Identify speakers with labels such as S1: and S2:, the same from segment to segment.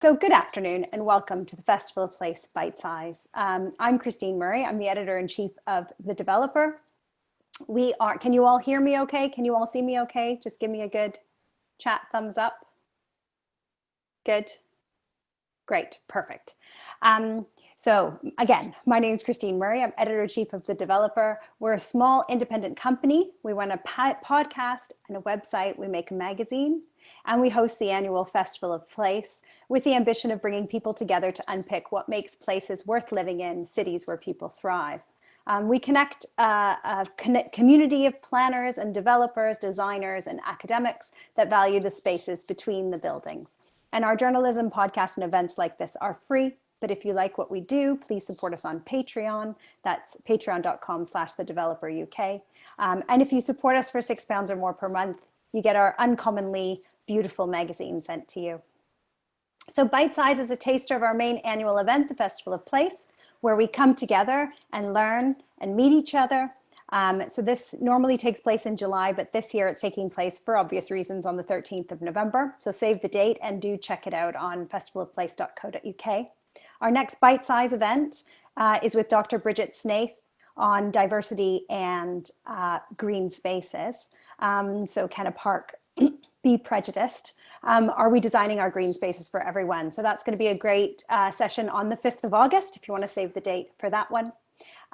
S1: So good afternoon and welcome to the Festival of Place Bytesize. I'm Christine Murray. I'm the editor-in-chief of The Developer. Can you all hear me okay? Can you all see me okay? Just give me a good chat thumbs up. Good. Great, perfect. So again, my name is Christine Murray. I'm editor-in-chief of The Developer. We're a small independent company. We run a podcast and a website. We make a magazine. And we host the annual Festival of Place with the ambition of bringing people together to unpick what makes places worth living in, cities where people thrive. We connect a community of planners and developers, designers and academics that value the spaces between the buildings. And our journalism, podcasts, and events like this are free. But if you like what we do, please support us on Patreon. That's patreon.com/thedeveloperuk. And if you support us for £6 or more per month, you get our uncommonly beautiful magazine sent to you. So Bite Size is a taster of our main annual event, the Festival of Place, where we come together and learn and meet each other. So this normally takes place in July, but this year it's taking place for obvious reasons on the 13th of November. So save the date and do check it out on festivalofplace.co.uk. Our next Bite Size event is with Dr. Bridget Snaith on diversity and green spaces. So can a park be prejudiced? Are we designing our green spaces for everyone? So that's going to be a great session on the 5th of August, if you want to save the date for that one.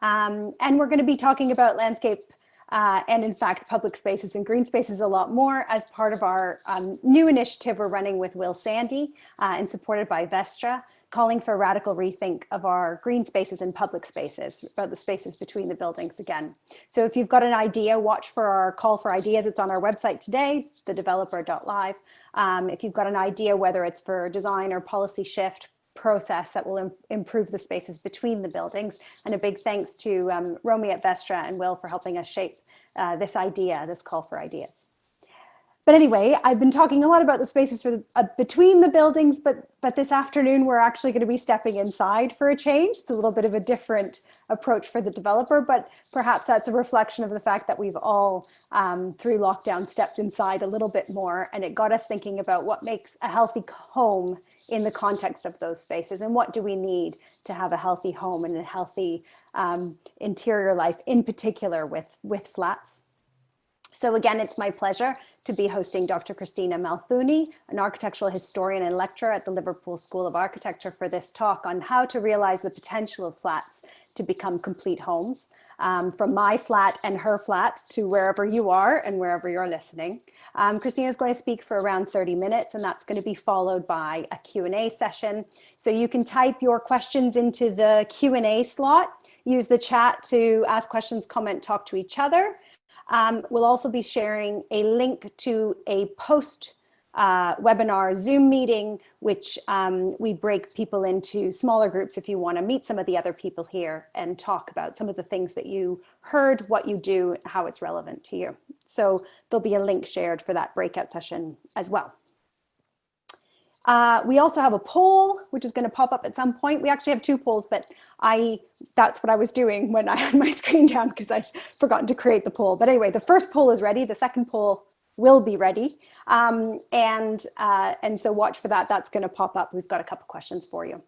S1: And we're going to be talking about landscape and in fact, public spaces and green spaces a lot more as part of our new initiative we're running with Will Sandy and supported by Vestra, calling for a radical rethink of our green spaces and public spaces, about the spaces between the buildings again. So if you've got an idea, watch for our call for ideas. It's on our website today, thedeveloper.live. If you've got an idea, whether it's for design or policy shift, process that will improve the spaces between the buildings. And a big thanks to Romy at Vestra and Will for helping us shape this idea, this call for ideas. But anyway, I've been talking a lot about the spaces for between the buildings, but this afternoon we're actually going to be stepping inside for a change. It's a little bit of a different approach for the developer, but perhaps that's a reflection of the fact that we've all, through lockdown, stepped inside a little bit more, and it got us thinking about what makes a healthy home in the context of those spaces, and what do we need to have a healthy home and a healthy interior life, in particular with flats. So again, it's my pleasure to be hosting Dr. Christina Malathouni, an architectural historian and lecturer at the Liverpool School of Architecture, for this talk on how to realize the potential of flats to become complete homes, from my flat and her flat to wherever you are and wherever you're listening. Christina is going to speak for around 30 minutes, and that's going to be followed by a Q&A session. So you can type your questions into the Q&A slot, use the chat to ask questions, comment, talk to each other. We'll also be sharing a link to a post webinar Zoom meeting, which we break people into smaller groups if you want to meet some of the other people here and talk about some of the things that you heard, what you do, how it's relevant to you. So there'll be a link shared for that breakout session as well. We also have a poll, which is going to pop up at some point. We actually have two polls, but that's what I was doing when I had my screen down because I'd forgotten to create the poll. But anyway, the first poll is ready. The second poll will be ready. And so watch for that. That's going to pop up. We've got a couple questions for you.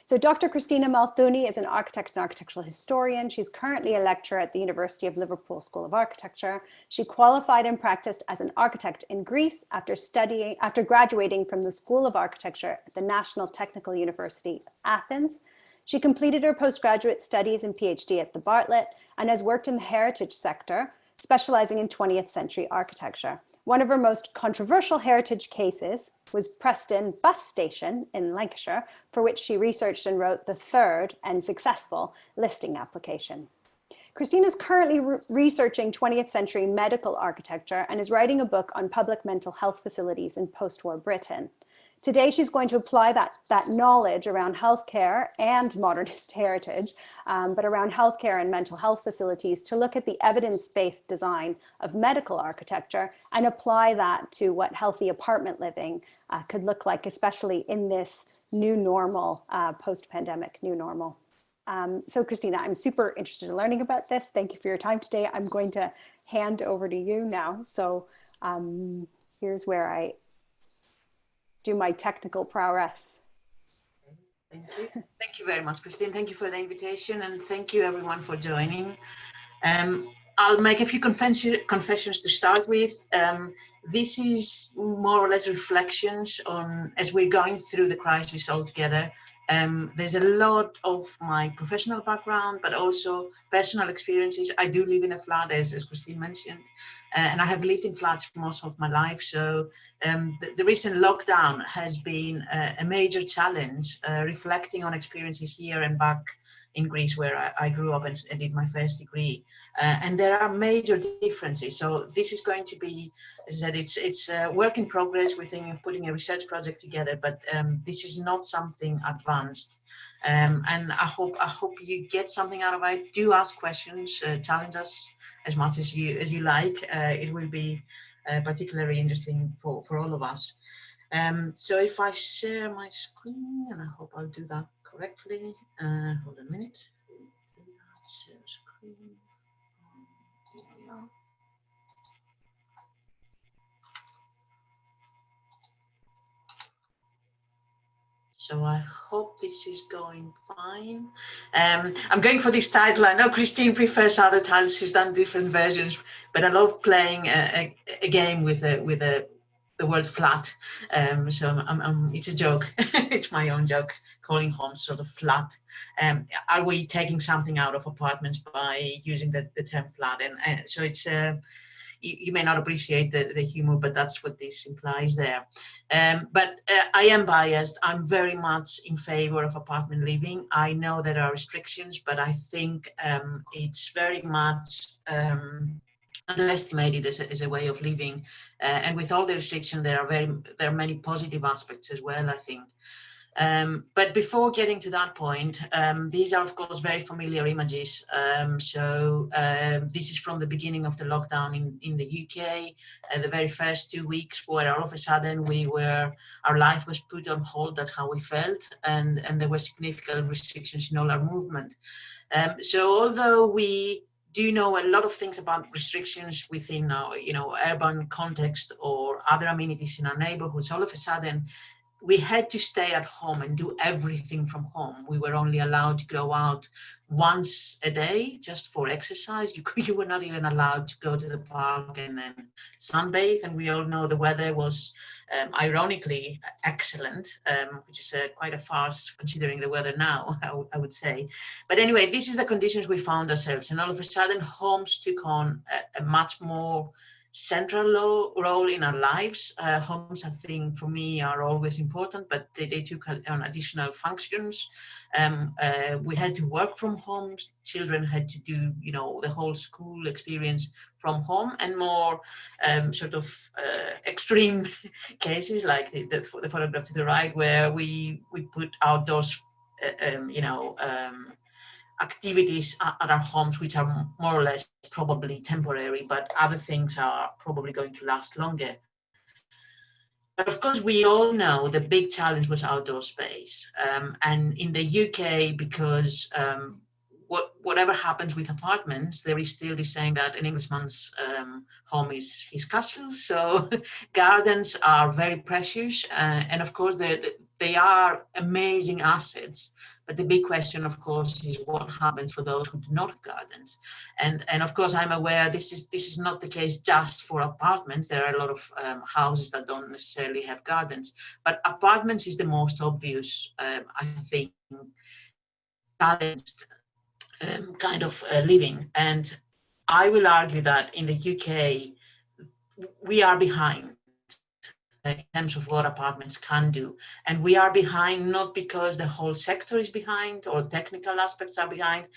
S1: So Dr. Christina Malathouni is an architect and architectural historian. She's currently a lecturer at the University of Liverpool School of Architecture. She qualified and practiced as an architect in Greece after graduating from the School of Architecture at the National Technical University of Athens. She completed her postgraduate studies and PhD at the Bartlett and has worked in the heritage sector, specializing in 20th century architecture. One of her most controversial heritage cases was Preston Bus Station in Lancashire, for which she researched and wrote the third and successful listing application. Christina is currently researching 20th century medical architecture and is writing a book on public mental health facilities in post-war Britain. Today, she's going to apply that knowledge around healthcare and modernist heritage, but around healthcare and mental health facilities to look at the evidence-based design of medical architecture and apply that to what healthy apartment living could look like, especially in this new normal, post-pandemic new normal. So Christina, I'm super interested in learning about this. Thank you for your time today. I'm going to hand over to you now. So here's where I do my technical prowess.
S2: Thank you. Thank you very much, Christine. Thank you for the invitation, and thank you everyone for joining. I'll make a few confessions to start with. This is more or less reflections on, as we're going through the crisis all together. There's a lot of my professional background, but also personal experiences. I do live in a flat, as Christine mentioned, and I have lived in flats most of my life. So the recent lockdown has been a major challenge, reflecting on experiences here and back in Greece, where I grew up and did my first degree. And there are major differences. So this is going to be, as I said, it's a work in progress. We're thinking of putting a research project together, but this is not something advanced. And I hope you get something out of it. Do ask questions, challenge us as much as you like. It will be particularly interesting for all of us. So if I share my screen, and I hope I'll do that correctly. Hold on a minute. Share screen. Here we are. So I hope this is going fine. I'm going for this title. I know Christine prefers other titles. She's done different versions, but I love playing a game with the word flat. So it's a joke. It's my own joke, calling homes sort of flat. Are we taking something out of apartments by using the term flat? And so it's you may not appreciate the humor, but that's what this implies there. But I am biased. I'm very much in favor of apartment living. I know there are restrictions, but I think it's very much underestimated as a way of living. And with all the restrictions, there are many positive aspects as well, I think. But before getting to that point, these are, of course, very familiar images. This is from the beginning of the lockdown in the UK, the very first 2 weeks, where all of a sudden our life was put on hold. That's how we felt, and there were significant restrictions in all our movement. So although we do know a lot of things about restrictions within our, urban context or other amenities in our neighborhoods, all of a sudden, we had to stay at home and do everything from home. We were only allowed to go out once a day just for exercise. You were not even allowed to go to the park and sunbathe. And we all know the weather was ironically excellent, which is quite a farce considering the weather now, I would say. But anyway, this is the conditions we found ourselves. And all of a sudden, homes took on a much more central role in our lives. Homes, I think, for me, are always important, but they took on additional functions. We had to work from home. Children had to do, the whole school experience from home, and more extreme cases like the photograph to the right, where we put outdoors, activities at our homes, which are more or less probably temporary, but other things are probably going to last longer. But of course, we all know the big challenge was outdoor space. And in the UK, because whatever happens with apartments, there is still this saying that an Englishman's home is his castle. So gardens are very precious. And of course, they are amazing assets. But the big question, of course, is what happens for those who do not have gardens. And of course, I'm aware this is not the case just for apartments. There are a lot of houses that don't necessarily have gardens. But apartments is the most obvious, I think, challenged kind of living. And I will argue that in the UK, we are behind in terms of what apartments can do. And we are behind not because the whole sector is behind or technical aspects are behind,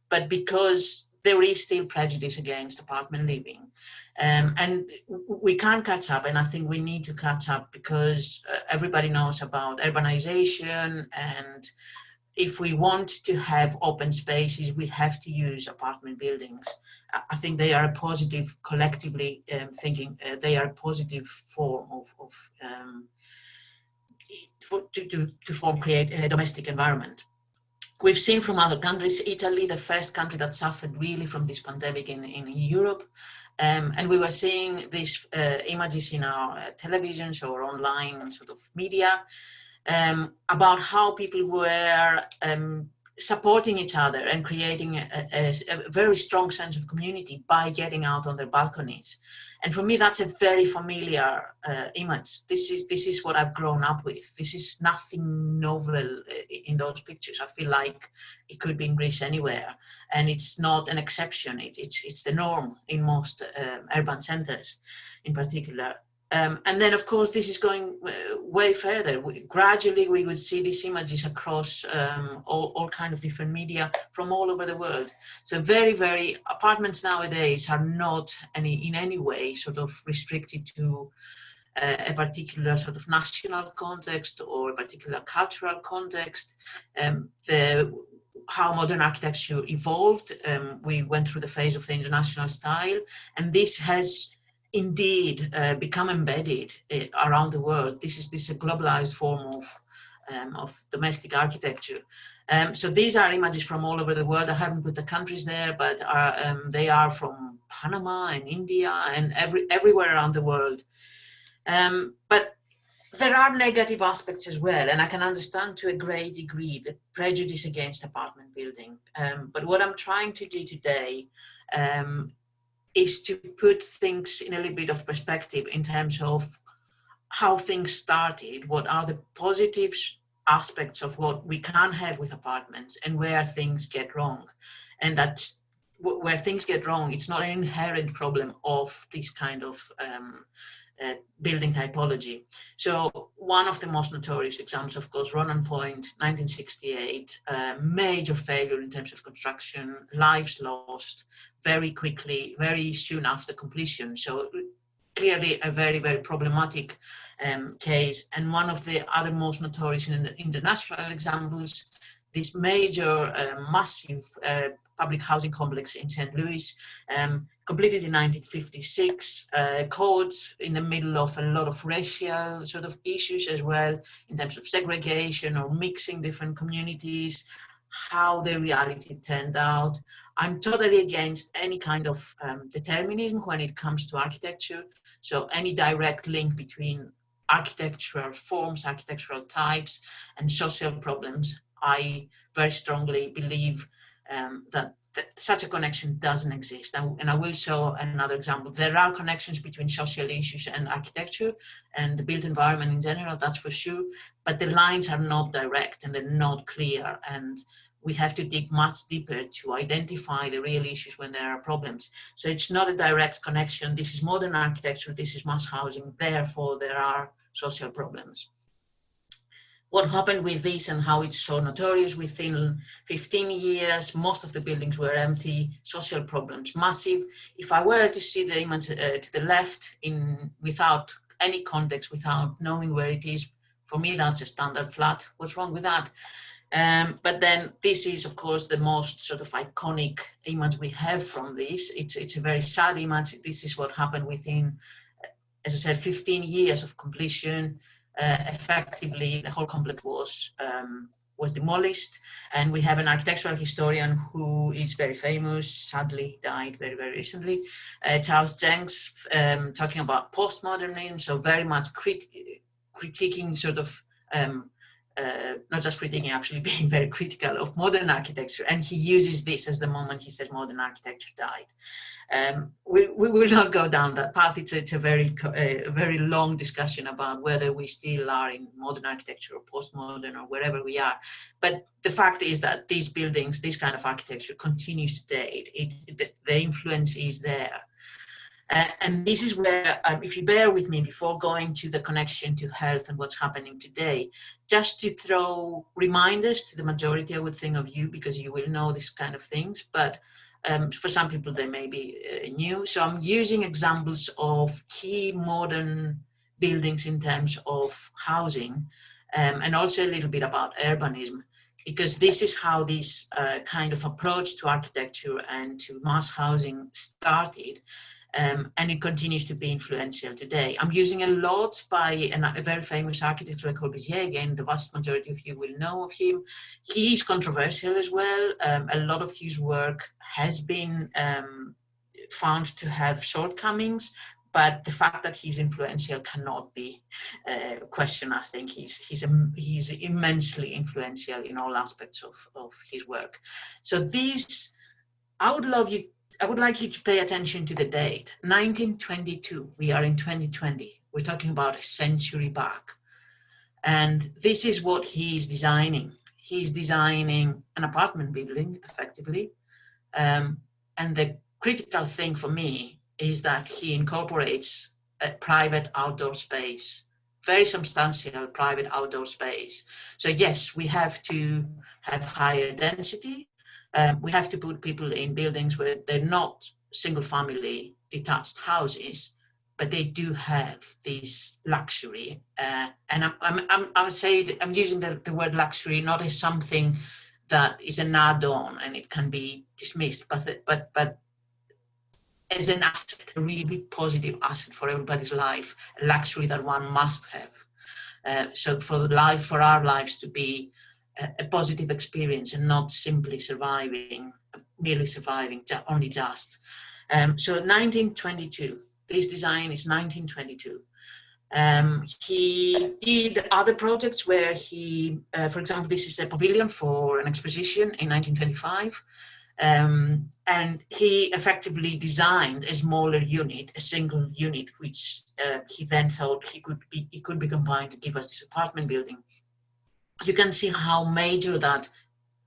S2: but because there is still prejudice against apartment living. And we can't catch up, and I think we need to catch up, because everybody knows about urbanization, and if we want to have open spaces, we have to use apartment buildings. I think they are a positive, collectively thinking, they are a positive form to create a domestic environment. We've seen from other countries, Italy, the first country that suffered really from this pandemic in Europe. And we were seeing these images in our televisions or online sort of media. about how people were supporting each other and creating a very strong sense of community by getting out on their balconies. And for me, that's a very familiar image. This is what I've grown up with. This is nothing novel in those pictures. I feel like it could be in Greece anywhere, and it's not an exception. It's the norm in most urban centers, in particular. And then, of course, this is going way further. Gradually, we would see these images across all kinds of different media from all over the world. So very, apartments nowadays are not in any way sort of restricted to a particular sort of national context or a particular cultural context. How modern architecture evolved, we went through the phase of the international style, and this has indeed become embedded around the world. This is a globalized form of domestic architecture. So these are images from all over the world. I haven't put the countries there, but they are from Panama and India and everywhere around the world. But there are negative aspects as well, and I can understand to a great degree the prejudice against apartment building. But what I'm trying to do today is to put things in a little bit of perspective in terms of how things started, what are the positive aspects of what we can have with apartments, and where things get wrong. And that's where things get wrong. It's not an inherent problem of this kind of building typology. So one of the most notorious examples, of course, Ronan Point, 1968, major failure in terms of construction, lives lost very quickly, very soon after completion. So clearly a very, very problematic case. And one of the other most notorious international examples, this major, massive public housing complex in St. Louis, completed in 1956, caught in the middle of a lot of racial sort of issues as well, in terms of segregation or mixing different communities, how the reality turned out. I'm totally against any kind of determinism when it comes to architecture. So any direct link between architectural forms, architectural types, and social problems, I very strongly believe that such a connection doesn't exist. And I will show another example. There are connections between social issues and architecture and the built environment in general, that's for sure, but the lines are not direct and they're not clear. And we have to dig much deeper to identify the real issues when there are problems. So it's not a direct connection. This is modern architecture, this is mass housing, therefore there are social problems. What happened with this and how it's so notorious: within 15 years, most of the buildings were empty, social problems massive. If I were to see the image to the left without any context, without knowing where it is, for me, that's a standard flat. What's wrong with that? But then this is, of course, the most sort of iconic image we have from this. It's a very sad image. This is what happened within, as I said, 15 years of completion. Effectively, the whole complex was demolished, and we have an architectural historian who is very famous, sadly died very, very recently, Charles Jenks, talking about postmodernism, so very much critiquing sort of, not just critiquing, actually being very critical of modern architecture, and he uses this as the moment he says modern architecture died. We will not go down that path. It's a very long discussion about whether we still are in modern architecture or postmodern or wherever we are. But the fact is that these buildings, this kind of architecture continues today. The influence is there. And this is where, if you bear with me before going to the connection to health and what's happening today, just to throw reminders to the majority, I would think, of you, because you will know this kind of things, but for some people they may be new. So I'm using examples of key modern buildings in terms of housing, and also a little bit about urbanism, because this is how this kind of approach to architecture and to mass housing started. And it continues to be influential today. I'm using a lot by a very famous architect, Le Corbusier. Again, the vast majority of you will know of him. He is controversial as well. A lot of his work has been found to have shortcomings, but the fact that he's influential cannot be questioned. I think he's immensely influential in all aspects of his work. So these, I would like you to pay attention to the date, 1922. We are in 2020. We're talking about a century back. And this is what he's designing. He's designing an apartment building, effectively. And the critical thing for me is that he incorporates a private outdoor space, very substantial private outdoor space. So yes, we have to have higher density. We have to put people in buildings where they're not single family detached houses, but they do have this luxury. And I'm using the word luxury not as something that is an add-on and it can be dismissed, but as an asset, a really positive asset for everybody's life, a luxury that one must have. So for our lives to be a positive experience and not simply surviving, merely surviving, only just. So 1922, this design is 1922. He did other projects where he, for example, this is a pavilion for an exposition in 1925. And he effectively designed a smaller unit, a single unit, which he then thought he could be combined to give us this apartment building. You can see how major that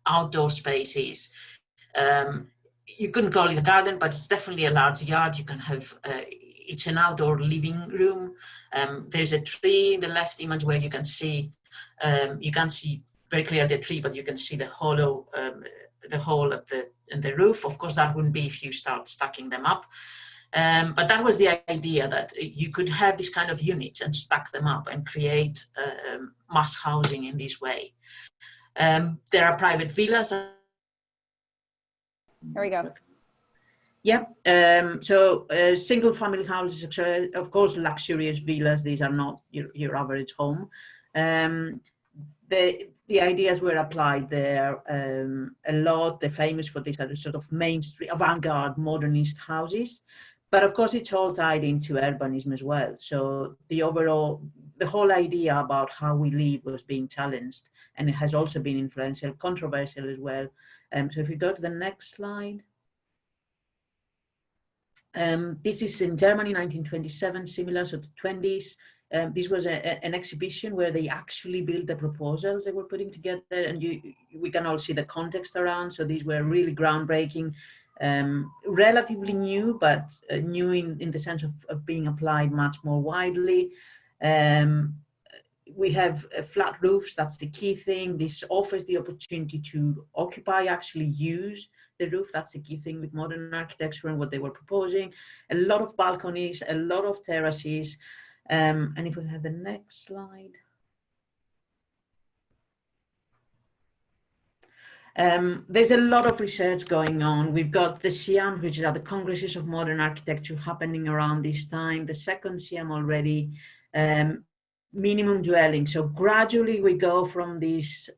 S2: outdoor space is. You couldn't call it a garden, but it's definitely a large yard. You can have, it's an outdoor living room. There's a tree in the left image where you can see very clearly the tree, but you can see the hole in the roof. Of course, that wouldn't be if you start stacking them up. But that was the idea, that you could have this kind of units and stack them up and create mass housing in this way. There are private villas.
S1: There we go.
S3: Yeah, so single family houses, of course, luxurious villas, these are not your average home. The ideas were applied there a lot. They're famous for these are sort of mainstream, avant-garde, modernist houses. But of course, it's all tied into urbanism as well. So the whole idea about how we live was being challenged, and it has also been influential, controversial as well. So if we go to the next slide. This is in Germany, 1927, similar, so the 20s. This was an exhibition where they actually built the proposals they were putting together, and we can all see the context around. So these were really groundbreaking, relatively new, but new in the sense of being applied much more widely. We have flat roofs, that's the key thing. This offers the opportunity to occupy, actually use the roof. That's the key thing with modern architecture and what they were proposing. A lot of balconies, a lot of terraces. And if we have the next slide. There's a lot of research going on. We've got the SIAM, which are the Congresses of Modern Architecture, happening around this time. The second SIAM already. Minimum dwelling. So gradually we go from this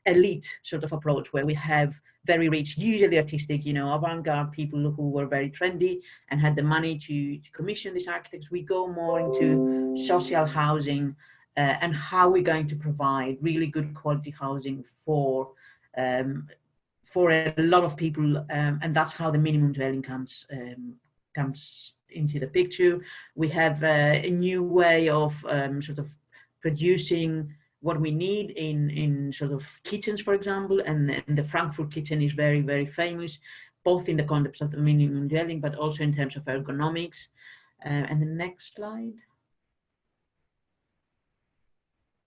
S3: elite sort of approach where we have very rich, usually artistic, avant-garde people who were very trendy and had the money to commission these architects. We go more into social housing and how we're going to provide really good quality housing for a lot of people, and that's how the minimum dwelling comes into the picture. We have a new way of sort of producing what we need in sort of kitchens, for example, and the Frankfurt kitchen is very, very famous, both in the context of the minimum dwelling, but also in terms of ergonomics. And the next slide.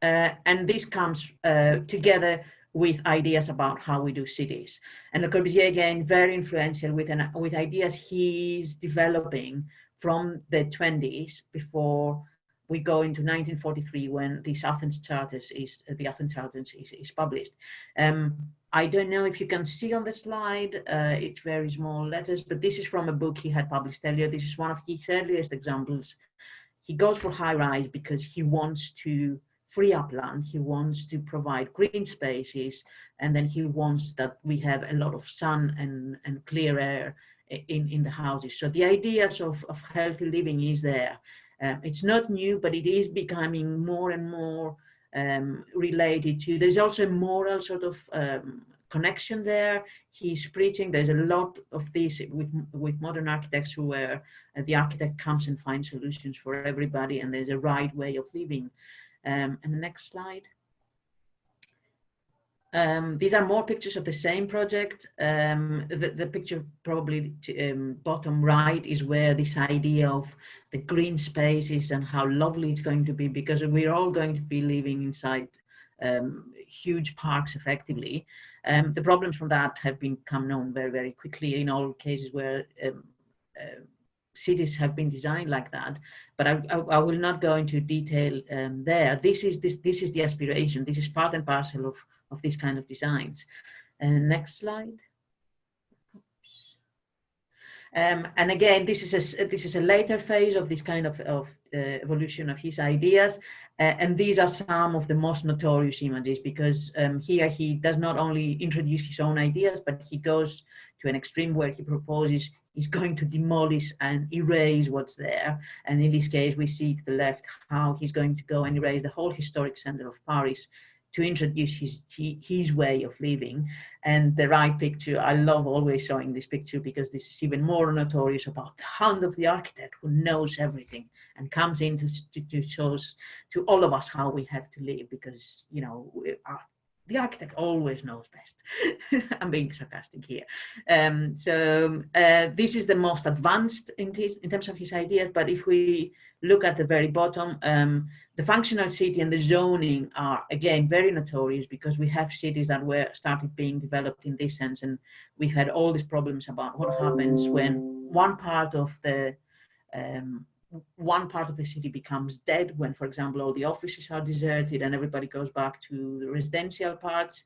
S3: And this comes together with ideas about how we do cities. And Le Corbusier, again, very influential with ideas he's developing from the 20s before we go into 1943 when this Athens Charter is published. I don't know if you can see on the slide, it's very small letters, but this is from a book he had published earlier. This is one of his earliest examples. He goes for high rise because he wants to free up land, he wants to provide green spaces, and then he wants that we have a lot of sun and clear air in the houses. So the ideas of healthy living is there. It's not new, but it is becoming more and more related to, there's also a moral sort of connection there. He's preaching, there's a lot of this with modern architecture where the architect comes and finds solutions for everybody, and there's a right way of living. And the next slide. These are more pictures of the same project. The picture probably bottom right is where this idea of the green spaces and how lovely it's going to be, because we're all going to be living inside huge parks effectively. The problems from that have become known very, very quickly in all cases where cities have been designed like that, but I will not go into detail there. This is the aspiration. This is part and parcel of these kind of designs. Next slide. And again, this is a later phase of this kind of evolution of his ideas, and these are some of the most notorious images, because here he does not only introduce his own ideas, but he goes to an extreme where he proposes he's going to demolish and erase what's there. And in this case, we see to the left how he's going to go and erase the whole historic center of Paris to introduce his way of living. And the right picture, I love always showing this picture, because this is even more notorious about the hand of the architect who knows everything and comes in to show to all of us how we have to live, because, you know, the architect always knows best. I'm being sarcastic here. This is the most advanced in terms of his ideas, but if we look at the very bottom, the functional city and the zoning are, again, very notorious, because we have cities that were started being developed in this sense, and we've had all these problems about what happens when one part of the city becomes dead, when, for example, all the offices are deserted and everybody goes back to the residential parts.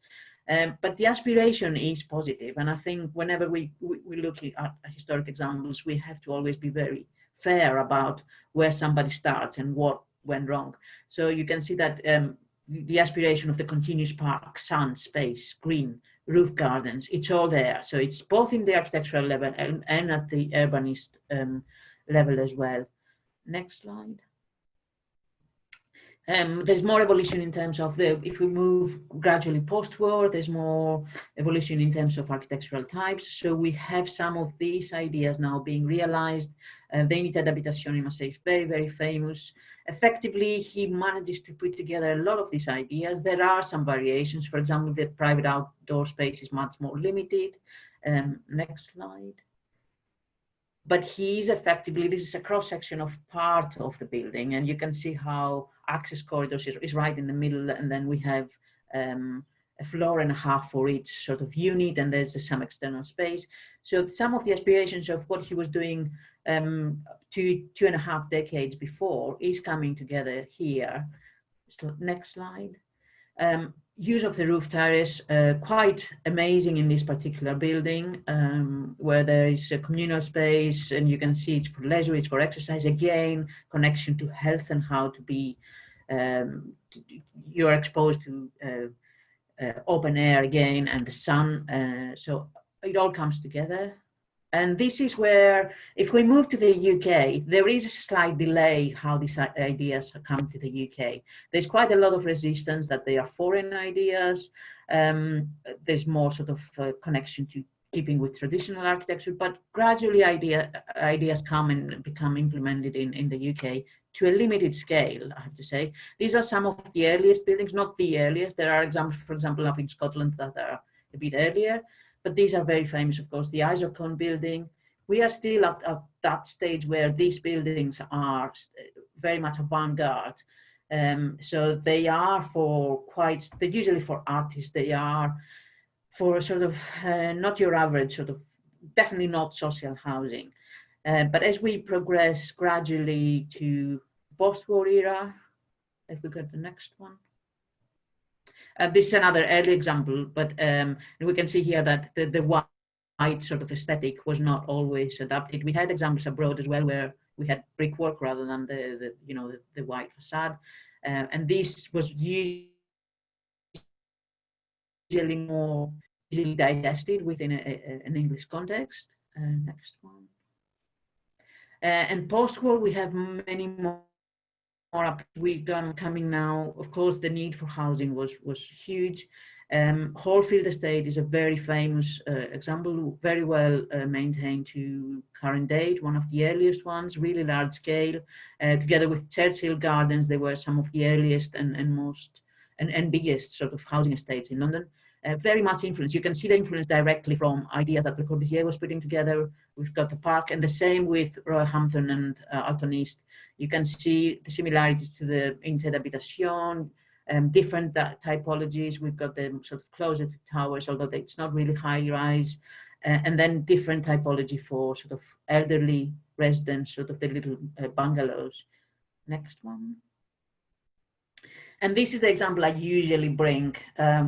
S3: But the aspiration is positive, and I think whenever we look at historic examples, we have to always be very fair about where somebody starts and what went wrong. So you can see that the aspiration of the continuous park, sun, space, green, roof gardens, it's all there. So it's both in the architectural level and at the urbanist level as well. Next slide. There's more evolution in terms of if we move gradually post-war, there's more evolution in terms of architectural types. So we have some of these ideas now being realized. The Unité d'Habitation in Marseille is very, very famous. Effectively, he manages to put together a lot of these ideas. There are some variations. For example, the private outdoor space is much more limited. Next slide. But he is effectively, this is a cross-section of part of the building, and you can see how access corridors is right in the middle, and then we have a floor and a half for each sort of unit, and there's some external space. So some of the aspirations of what he was doing 2.5 decades before is coming together here. So next slide. Use of the roof terrace, quite amazing in this particular building, where there is a communal space, and you can see it's for leisure, it's for exercise, again, connection to health and how to be, you're exposed to open air again and the sun, so it all comes together. And this is where, if we move to the UK, there is a slight delay how these ideas come to the UK. There's quite a lot of resistance that they are foreign ideas. There's more sort of connection to keeping with traditional architecture, but gradually ideas come and become implemented in the UK to a limited scale, I have to say. These are some of the earliest buildings, not the earliest. There are examples, for example, up in Scotland that are a bit earlier. But these are very famous, of course, the Isocon building. We are still at that stage where these buildings are very much avant-garde. So they are they're usually for artists. They are for sort of not your average sort of, definitely not social housing. But as we progress gradually to post-war era, if we get the next one. This is another early example, but we can see here that the white sort of aesthetic was not always adapted. We had examples abroad as well where we had brickwork rather than the white facade, and this was usually more easily digested within an English context. Next one. And post-war, we have many more up. We've done coming now. Of course, the need for housing was huge. Hallfield Estate is a very famous example, very well maintained to current date, one of the earliest ones, really large scale. Together with Churchill Gardens, they were some of the earliest and most and biggest sort of housing estates in London. Very much influence. You can see the influence directly from ideas that Le Corbusier was putting together. We've got the park, and the same with Roehampton and Alton East. You can see the similarities to the Unité d'Habitation, different typologies. We've got them sort of closer to towers, although it's not really high rise, and then different typology for sort of elderly residents, sort of the little bungalows. Next one. And this is the example I usually bring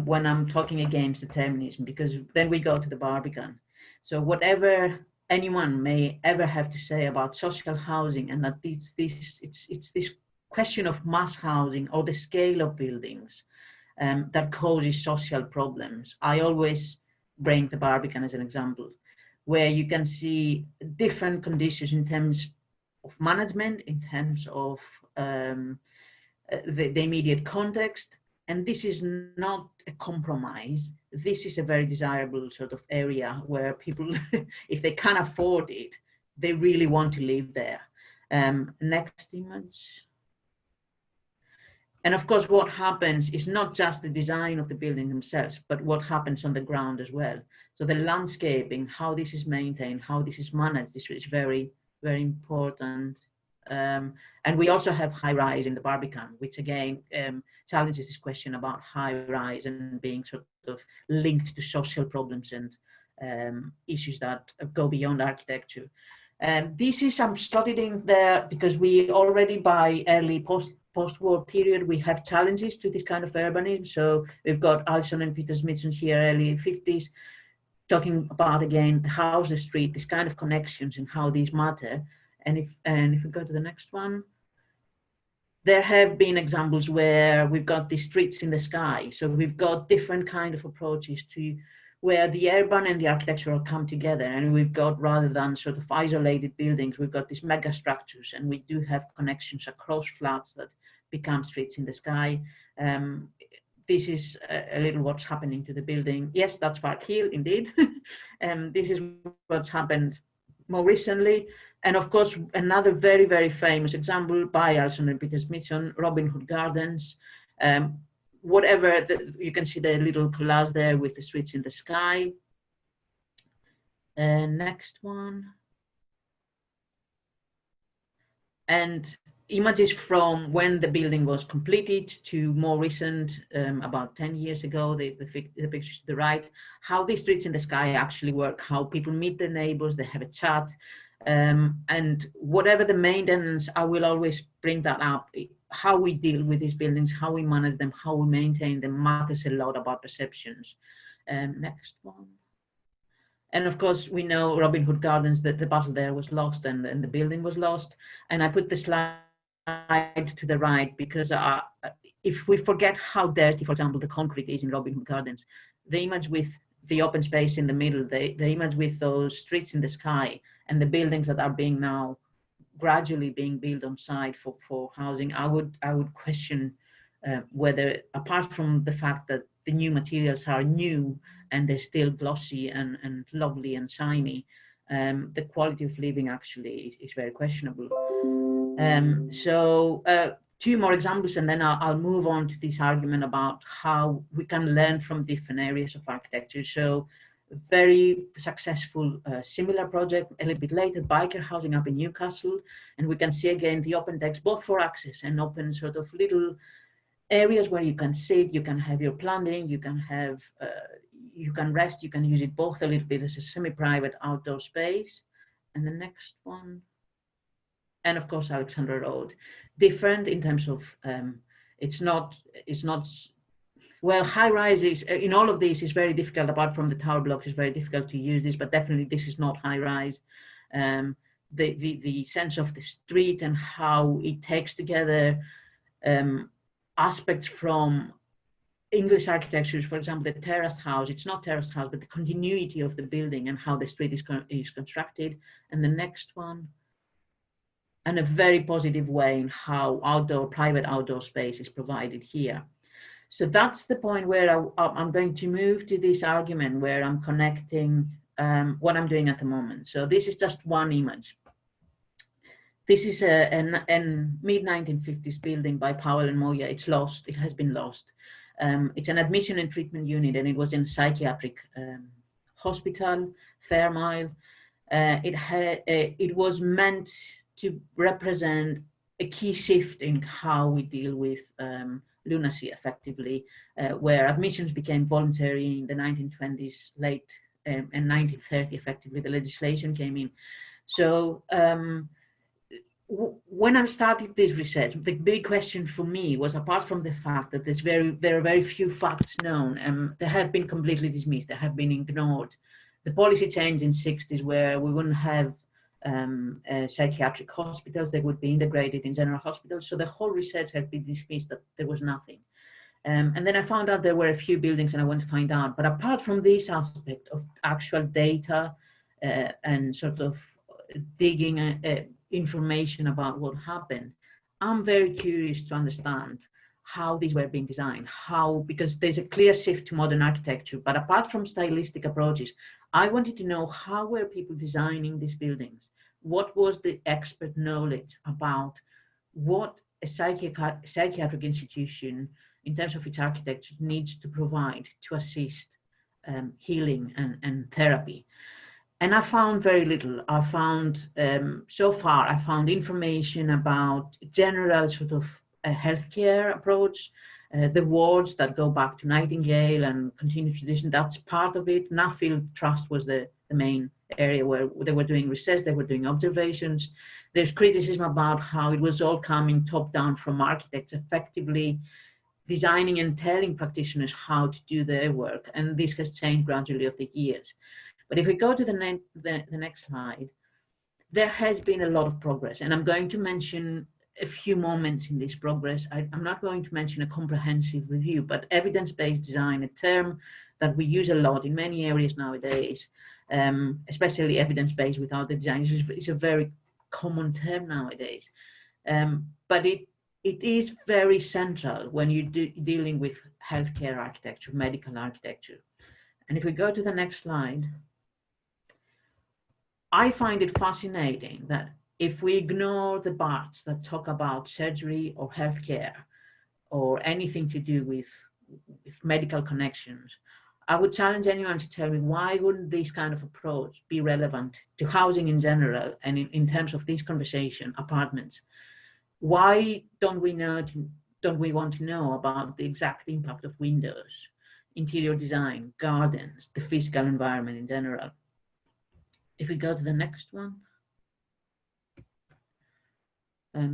S3: when I'm talking against determinism, because then we go to the Barbican. So whatever anyone may ever have to say about social housing, and that it's this question of mass housing or the scale of buildings that causes social problems. I always bring the Barbican as an example, where you can see different conditions in terms of management, in terms of the immediate context, and this is not a compromise. This is a very desirable sort of area where people, if they can afford it, they really want to live there. Next image. And of course, what happens is not just the design of the building themselves, but what happens on the ground as well. So the landscaping, how this is maintained, how this is managed, this is very, very important. And we also have high rise in the Barbican, which again challenges this question about high rise and being sort of linked to social problems and issues that go beyond architecture. This is, I'm studying there because we already by early post-war period, we have challenges to this kind of urbanism. So we've got Alison and Peter Smithson here, early 50s, talking about again the house, the street, this kind of connections and how these matter. And if we go to the next one, there have been examples where we've got these streets in the sky. So we've got different kind of approaches to where the urban and the architectural come together. And we've got, rather than sort of isolated buildings, we've got these mega structures, and we do have connections across flats that become streets in the sky. This is a little what's happening to the building. Yes, that's Park Hill, indeed. This is what's happened more recently. And of course, another very, very famous example by Alison and Peter Smithson, Robin Hood Gardens. Whatever, you can see the little collage there with the streets in the sky. Next one. And images from when the building was completed to more recent, about 10 years ago, the pictures to the right, how these streets in the sky actually work, how people meet their neighbors, they have a chat. And whatever the maintenance, I will always bring that up. How we deal with these buildings, how we manage them, how we maintain them matters a lot about perceptions. Next one. And of course, we know Robin Hood Gardens, that the battle there was lost and the building was lost. And I put the slide to the right because if we forget how dirty, for example, the concrete is in Robin Hood Gardens, the image with the open space in the middle, the image with those streets in the sky and the buildings that are being now gradually being built on site for housing, I would question whether, apart from the fact that the new materials are new and they're still glossy and lovely and shiny, the quality of living actually is very questionable. Two more examples, and then I'll move on to this argument about how we can learn from different areas of architecture. So very successful similar project a little bit later, biker housing up in Newcastle. And we can see again the open decks, both for access and open sort of little areas where you can sit, you can have your planting, you can have, you can rest, you can use it both a little bit as a semi-private outdoor space. And the next one. And of course, Alexandra Road, different in terms of, it's not, well, high rises in all of these is very difficult, apart from the tower blocks, it's very difficult to use this, but definitely this is not high rise. The sense of the street and how it takes together aspects from English architectures, for example, the terraced house, it's not terraced house, but the continuity of the building and how the street is constructed. And the next one, and a very positive way in how private outdoor space is provided here. So that's the point where I'm going to move to this argument where I'm connecting what I'm doing at the moment. So this is just one image. This is a mid-1950s building by Powell and Moya. It's lost, it has been lost. It's an admission and treatment unit, and it was in a psychiatric hospital, Fairmile. It was meant to represent a key shift in how we deal with lunacy effectively, where admissions became voluntary in the 1920s, late and 1930 effectively, the legislation came in. So when I started this research, the big question for me was, apart from the fact that there are very few facts known, they have been completely dismissed, they have been ignored. The policy change in the 60s where we wouldn't have psychiatric hospitals, they would be integrated in general hospitals. So the whole research had been dismissed, that there was nothing. And then I found out there were a few buildings and I went to find out. But apart from this aspect of actual data and sort of digging information about what happened, I'm very curious to understand how these were being designed, because there's a clear shift to modern architecture, but apart from stylistic approaches, I wanted to know how were people designing these buildings? What was the expert knowledge about what a psychiatric institution in terms of its architecture needs to provide to assist healing and therapy? And I found very little. I found, so far, I found information about general sort of healthcare approach, the wards that go back to Nightingale and continued tradition, that's part of it. Nuffield Trust was the main area where they were doing research, they were doing observations. There's criticism about how it was all coming top down from architects, effectively designing and telling practitioners how to do their work. And this has changed gradually over the years. But if we go to the next slide, there has been a lot of progress. And I'm going to mention a few moments in this progress. I'm not going to mention a comprehensive review, but evidence-based design, a term that we use a lot in many areas nowadays, especially evidence-based without the design, is a very common term nowadays. But it is very central when you're dealing with healthcare architecture, medical architecture. And if we go to the next slide, I find it fascinating that if we ignore the parts that talk about surgery or healthcare or anything to do with medical connections, I would challenge anyone to tell me, why wouldn't this kind of approach be relevant to housing in general and in terms of this conversation, apartments? Why don't we want to know about the exact impact of windows, interior design, gardens, the physical environment in general? If we go to the next one.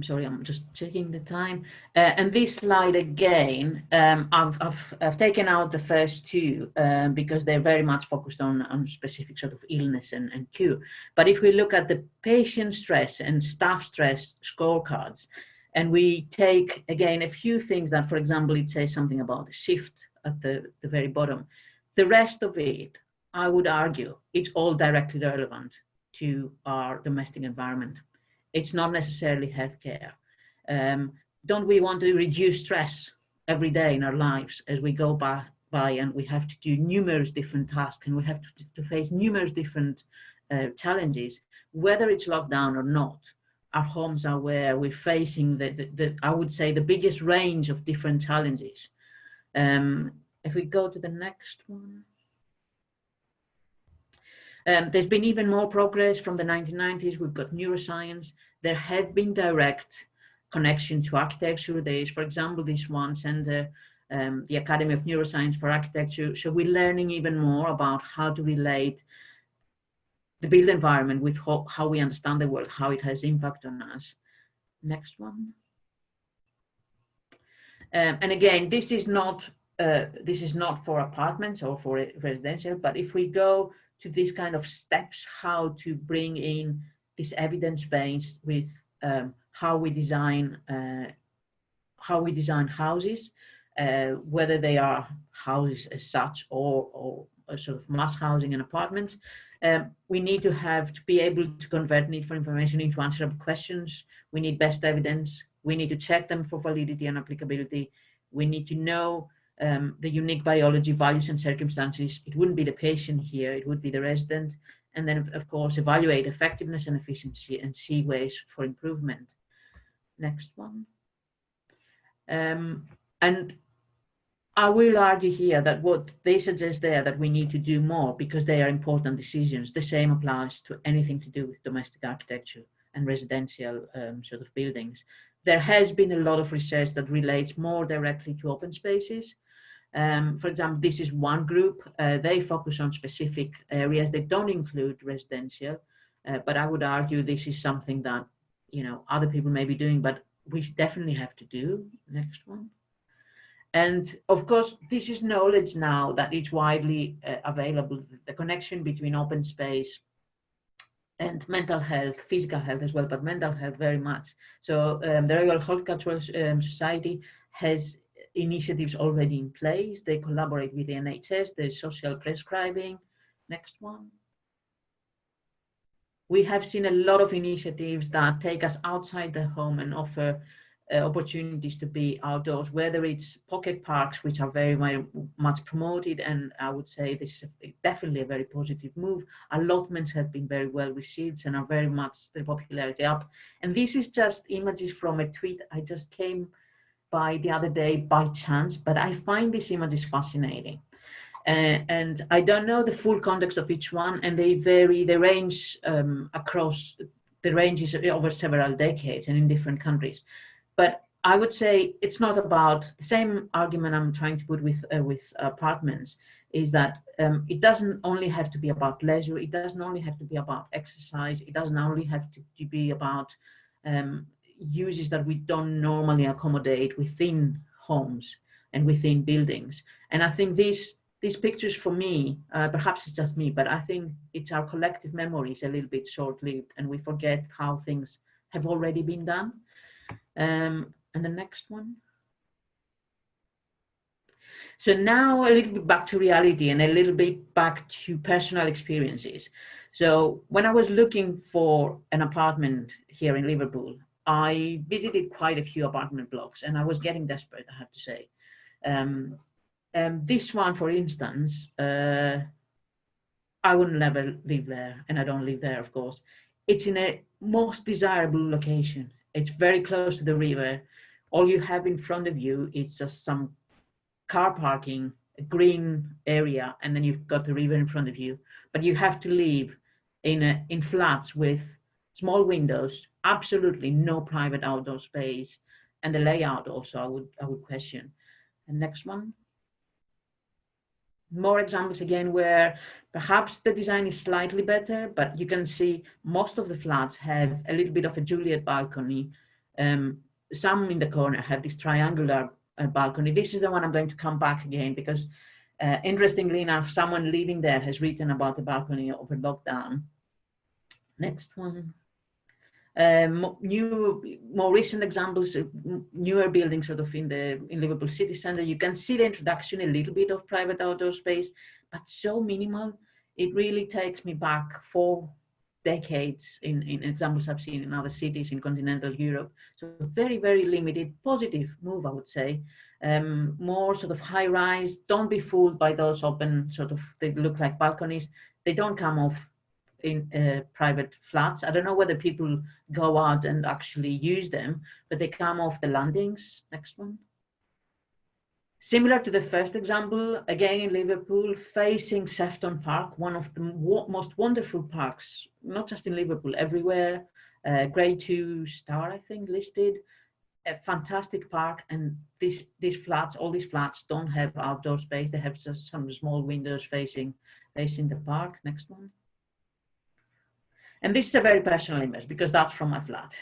S3: Sorry, I'm just checking the time. And this slide again, I've taken out the first two because they're very much focused on specific sort of illness and cure. But if we look at the patient stress and staff stress scorecards, and we take again a few things that, for example, it says something about the shift at the very bottom. The rest of it, I would argue, it's all directly relevant to our domestic environment. It's not necessarily healthcare. Don't we want to reduce stress every day in our lives as we go by and we have to do numerous different tasks and we have to face numerous different challenges, whether it's lockdown or not? Our homes are where we're facing I would say the biggest range of different challenges. If we go to the next one. There's been even more progress from the 1990s. We've got neuroscience. There have been direct connection to architecture. There is, for example, this one center, the Academy of Neuroscience for Architecture. So we're learning even more about how to relate the built environment with how we understand the world, how it has impact on us. Next one. And again, this is not for apartments or for residential, but if we go to these kind of steps, how to bring in this evidence base with how we design houses, whether they are houses as such or a sort of mass housing and apartments. We need to be able to convert need for information into answerable questions. We need best evidence. We need to check them for validity and applicability. We need to know the unique biology, values, and circumstances. It wouldn't be the patient here, it would be the resident. And then, of course, evaluate effectiveness and efficiency and see ways for improvement. Next one. And I will argue here that what they suggest there, that we need to do more because they are important decisions. The same applies to anything to do with domestic architecture and residential sort of buildings. There has been a lot of research that relates more directly to open spaces. For example, this is one group. They focus on specific areas. They don't include residential, but I would argue this is something that, you know, other people may be doing, but we definitely have to do. Next one. And of course, this is knowledge now that is widely available, the connection between open space and mental health, physical health as well, but mental health very much. So the Royal Horticultural Society has initiatives already in place. They collaborate with the NHS, there's social prescribing. Next one. We have seen a lot of initiatives that take us outside the home and offer opportunities to be outdoors, whether it's pocket parks, which are very, very much promoted, and I would say this is definitely a very positive move. Allotments have been very well received and are very much their popularity up. And this is just images from a tweet I just came by the other day by chance, but I find these images fascinating. And I don't know the full context of each one, and they vary, they range across, the range is over several decades and in different countries. But I would say it's not about the same argument I'm trying to put with apartments, is that it doesn't only have to be about leisure, it doesn't only have to be about exercise, it doesn't only have to be about uses that we don't normally accommodate within homes and within buildings. And I think these pictures for me, perhaps it's just me, but I think it's our collective memories a little bit short-lived, and we forget how things have already been done. And the next one. So now a little bit back to reality and a little bit back to personal experiences. So when I was looking for an apartment here in Liverpool, I visited quite a few apartment blocks and I was getting desperate, I have to say. This one, for instance, I would never live there, and I don't live there, of course. It's in a most desirable location. It's very close to the river. All you have in front of you is just some car parking, a green area, and then you've got the river in front of you. But you have to live in flats with small windows, absolutely no private outdoor space, and the layout also I would question. And next one. More examples again where perhaps the design is slightly better, but you can see most of the flats have a little bit of a Juliet balcony. Some in the corner have this triangular balcony. This is the one I'm going to come back again because interestingly enough, someone living there has written about the balcony over lockdown. Next one. More recent examples, newer buildings sort of in Liverpool city centre. You can see the introduction, a little bit of private outdoor space, but so minimal. It really takes me back 4 decades in examples I've seen in other cities in continental Europe. So very, very limited, positive move, I would say. More sort of high rise. Don't be fooled by those open sort of, they look like balconies. They don't come off in private flats. I don't know whether people go out and actually use them, but they come off the landings. Next one. Similar to the first example, again in Liverpool, facing Sefton Park, one of the most wonderful parks, not just in Liverpool, everywhere. Grade 2 star, I think, listed. A fantastic park, and these flats, all these flats don't have outdoor space. They have some small windows facing the park. Next one. And this is a very personal image because that's from my flat.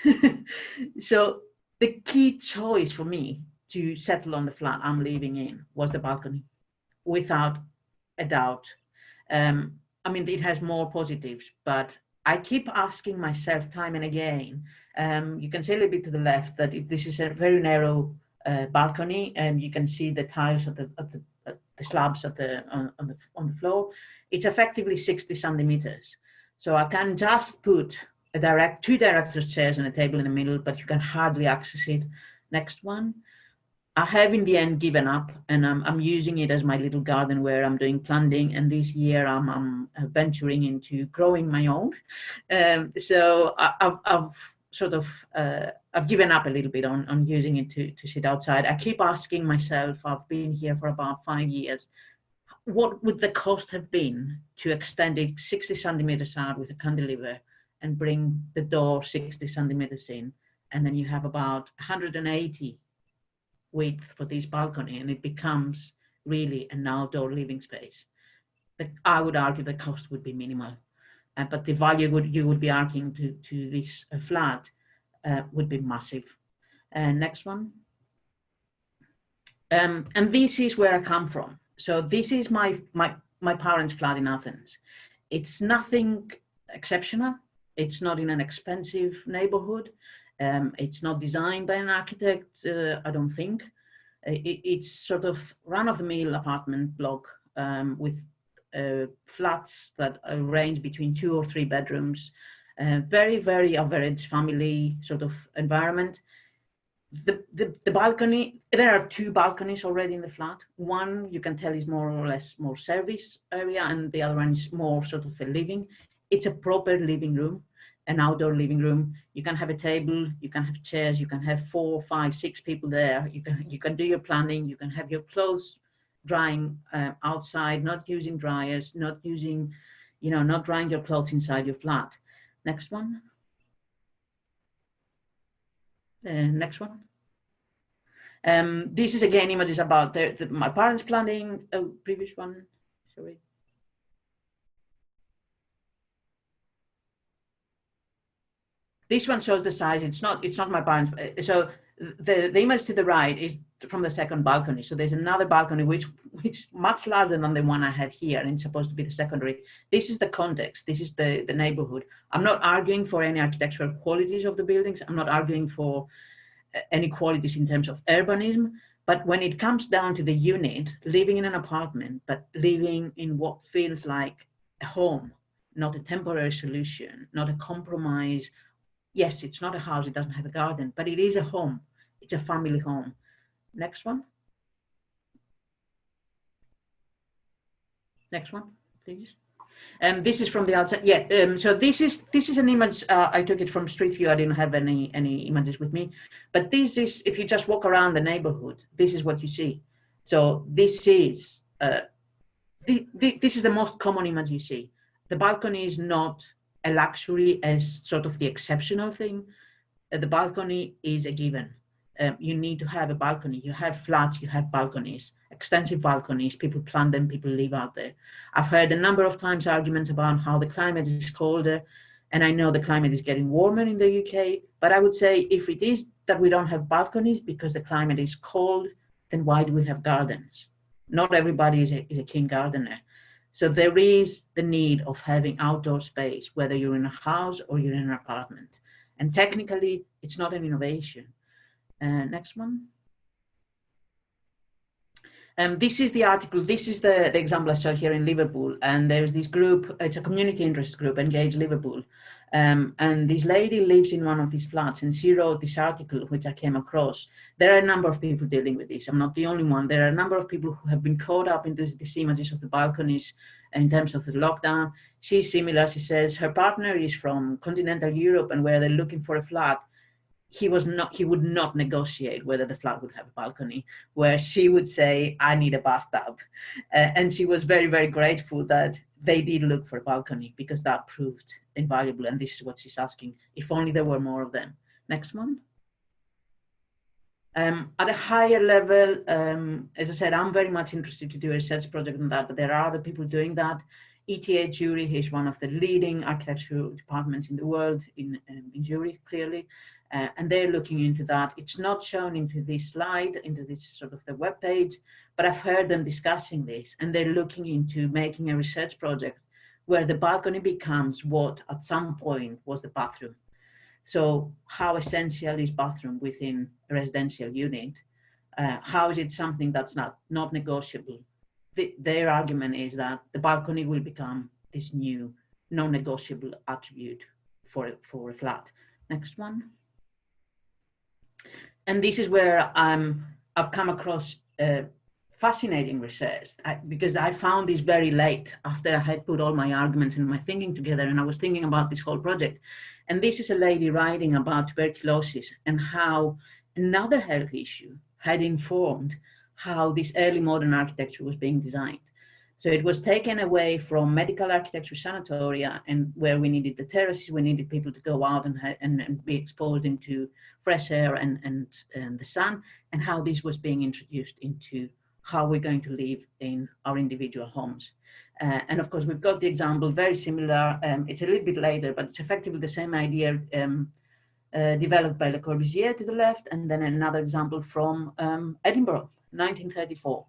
S3: So the key choice for me to settle on the flat I'm living in was the balcony, without a doubt. I mean, it has more positives, but I keep asking myself time and again, you can see a little bit to the left that this is a very narrow balcony, and you can see the tiles of the slabs on the floor. It's effectively 60 centimeters. So I can just put two director's chairs and a table in the middle, but you can hardly access it. Next one. I have in the end given up, and I'm using it as my little garden where I'm doing planting. And this year I'm venturing into growing my own. So I've sort of I've given up a little bit on using it to sit outside. I keep asking myself, I've been here for about 5 years, what would the cost have been to extend it 60 centimeters out with a cantilever and bring the door 60 centimeters in, and then you have about 180 width for this balcony, and it becomes really an outdoor living space. But I would argue the cost would be minimal, but the value you would be arguing to this flat would be massive. Next one. And this is where I come from. So this is my parents' flat in Athens. It's nothing exceptional. It's not in an expensive neighborhood. It's not designed by an architect, I don't think. It's sort of run-of-the-mill apartment block with flats that range between 2 or 3 bedrooms. Very, very average family sort of environment. The balcony, there are 2 balconies already in the flat. One you can tell is more or less more service area, and the other one is more sort of a living. It's a proper living room, an outdoor living room. You can have a table, you can have chairs, you can have 4, 5, 6 people there. You can do your planning, you can have your clothes drying outside, not using dryers, not drying your clothes inside your flat. Next one. Next one. This is again images about my parents' planning. Oh, previous one, sorry. This one shows the size. It's not my parents. So the image to the right is from the second balcony. So there's another balcony which much larger than the one I have here, and it's supposed to be the secondary. This is the context. This is the neighborhood. I'm not arguing for any architectural qualities of the buildings. I'm not arguing for any qualities in terms of urbanism. But when it comes down to the unit, living in an apartment, but living in what feels like a home, not a temporary solution, not a compromise. Yes, it's not a house, it doesn't have a garden, but it is a home. It's a family home. Next one. Next one, please. This is from the outside. Yeah, so this is an image, I took it from Street View. I didn't have any images with me, but this is, if you just walk around the neighborhood, this is what you see. So this is the most common image you see. The balcony is not a luxury as sort of the exceptional thing. The balcony is a given. You need to have a balcony. You have flats, you have balconies, extensive balconies. People plant them, people live out there. I've heard a number of times arguments about how the climate is colder, and I know the climate is getting warmer in the UK, but I would say if it is that we don't have balconies because the climate is cold, then why do we have gardens? Not everybody is a keen gardener. So there is the need of having outdoor space, whether you're in a house or you're in an apartment. And technically, it's not an innovation. Next one. This is the article. This is the example I saw here in Liverpool. And there's this group, it's a community interest group, Engage Liverpool. And this lady lives in one of these flats, and she wrote this article, which I came across. There are a number of people dealing with this. I'm not the only one. There are a number of people who have been caught up into these images of the balconies in terms of the lockdown. She's similar. She says her partner is from continental Europe, and where they're looking for a flat, he would not negotiate whether the flat would have a balcony, where she would say, I need a bathtub. And she was very, very grateful that they did look for a balcony, because that proved invaluable. And this is what she's asking, if only there were more of them. Next one. At a higher level, as I said, I'm very much interested to do a research project on that, but there are other people doing that. ETH Zurich is one of the leading architectural departments in the world, in Zurich, clearly. And they're looking into that. It's not shown into this slide, into this sort of the web page, but I've heard them discussing this, and they're looking into making a research project where the balcony becomes what at some point was the bathroom. So how essential is bathroom within a residential unit? how is it something that's not negotiable? Their argument is that the balcony will become this new non-negotiable attribute for a flat. Next one. And this is where I've come across fascinating research, because I found this very late after I had put all my arguments and my thinking together, and I was thinking about this whole project. And this is a lady writing about tuberculosis and how another health issue had informed how this early modern architecture was being designed. So it was taken away from medical architecture sanatoria, and where we needed the terraces, we needed people to go out and be exposed into fresh air and the sun, and how this was being introduced into how we're going to live in our individual homes. And of course, we've got the example very similar. It's a little bit later, but it's effectively the same idea developed by Le Corbusier to the left, and then another example from Edinburgh, 1934.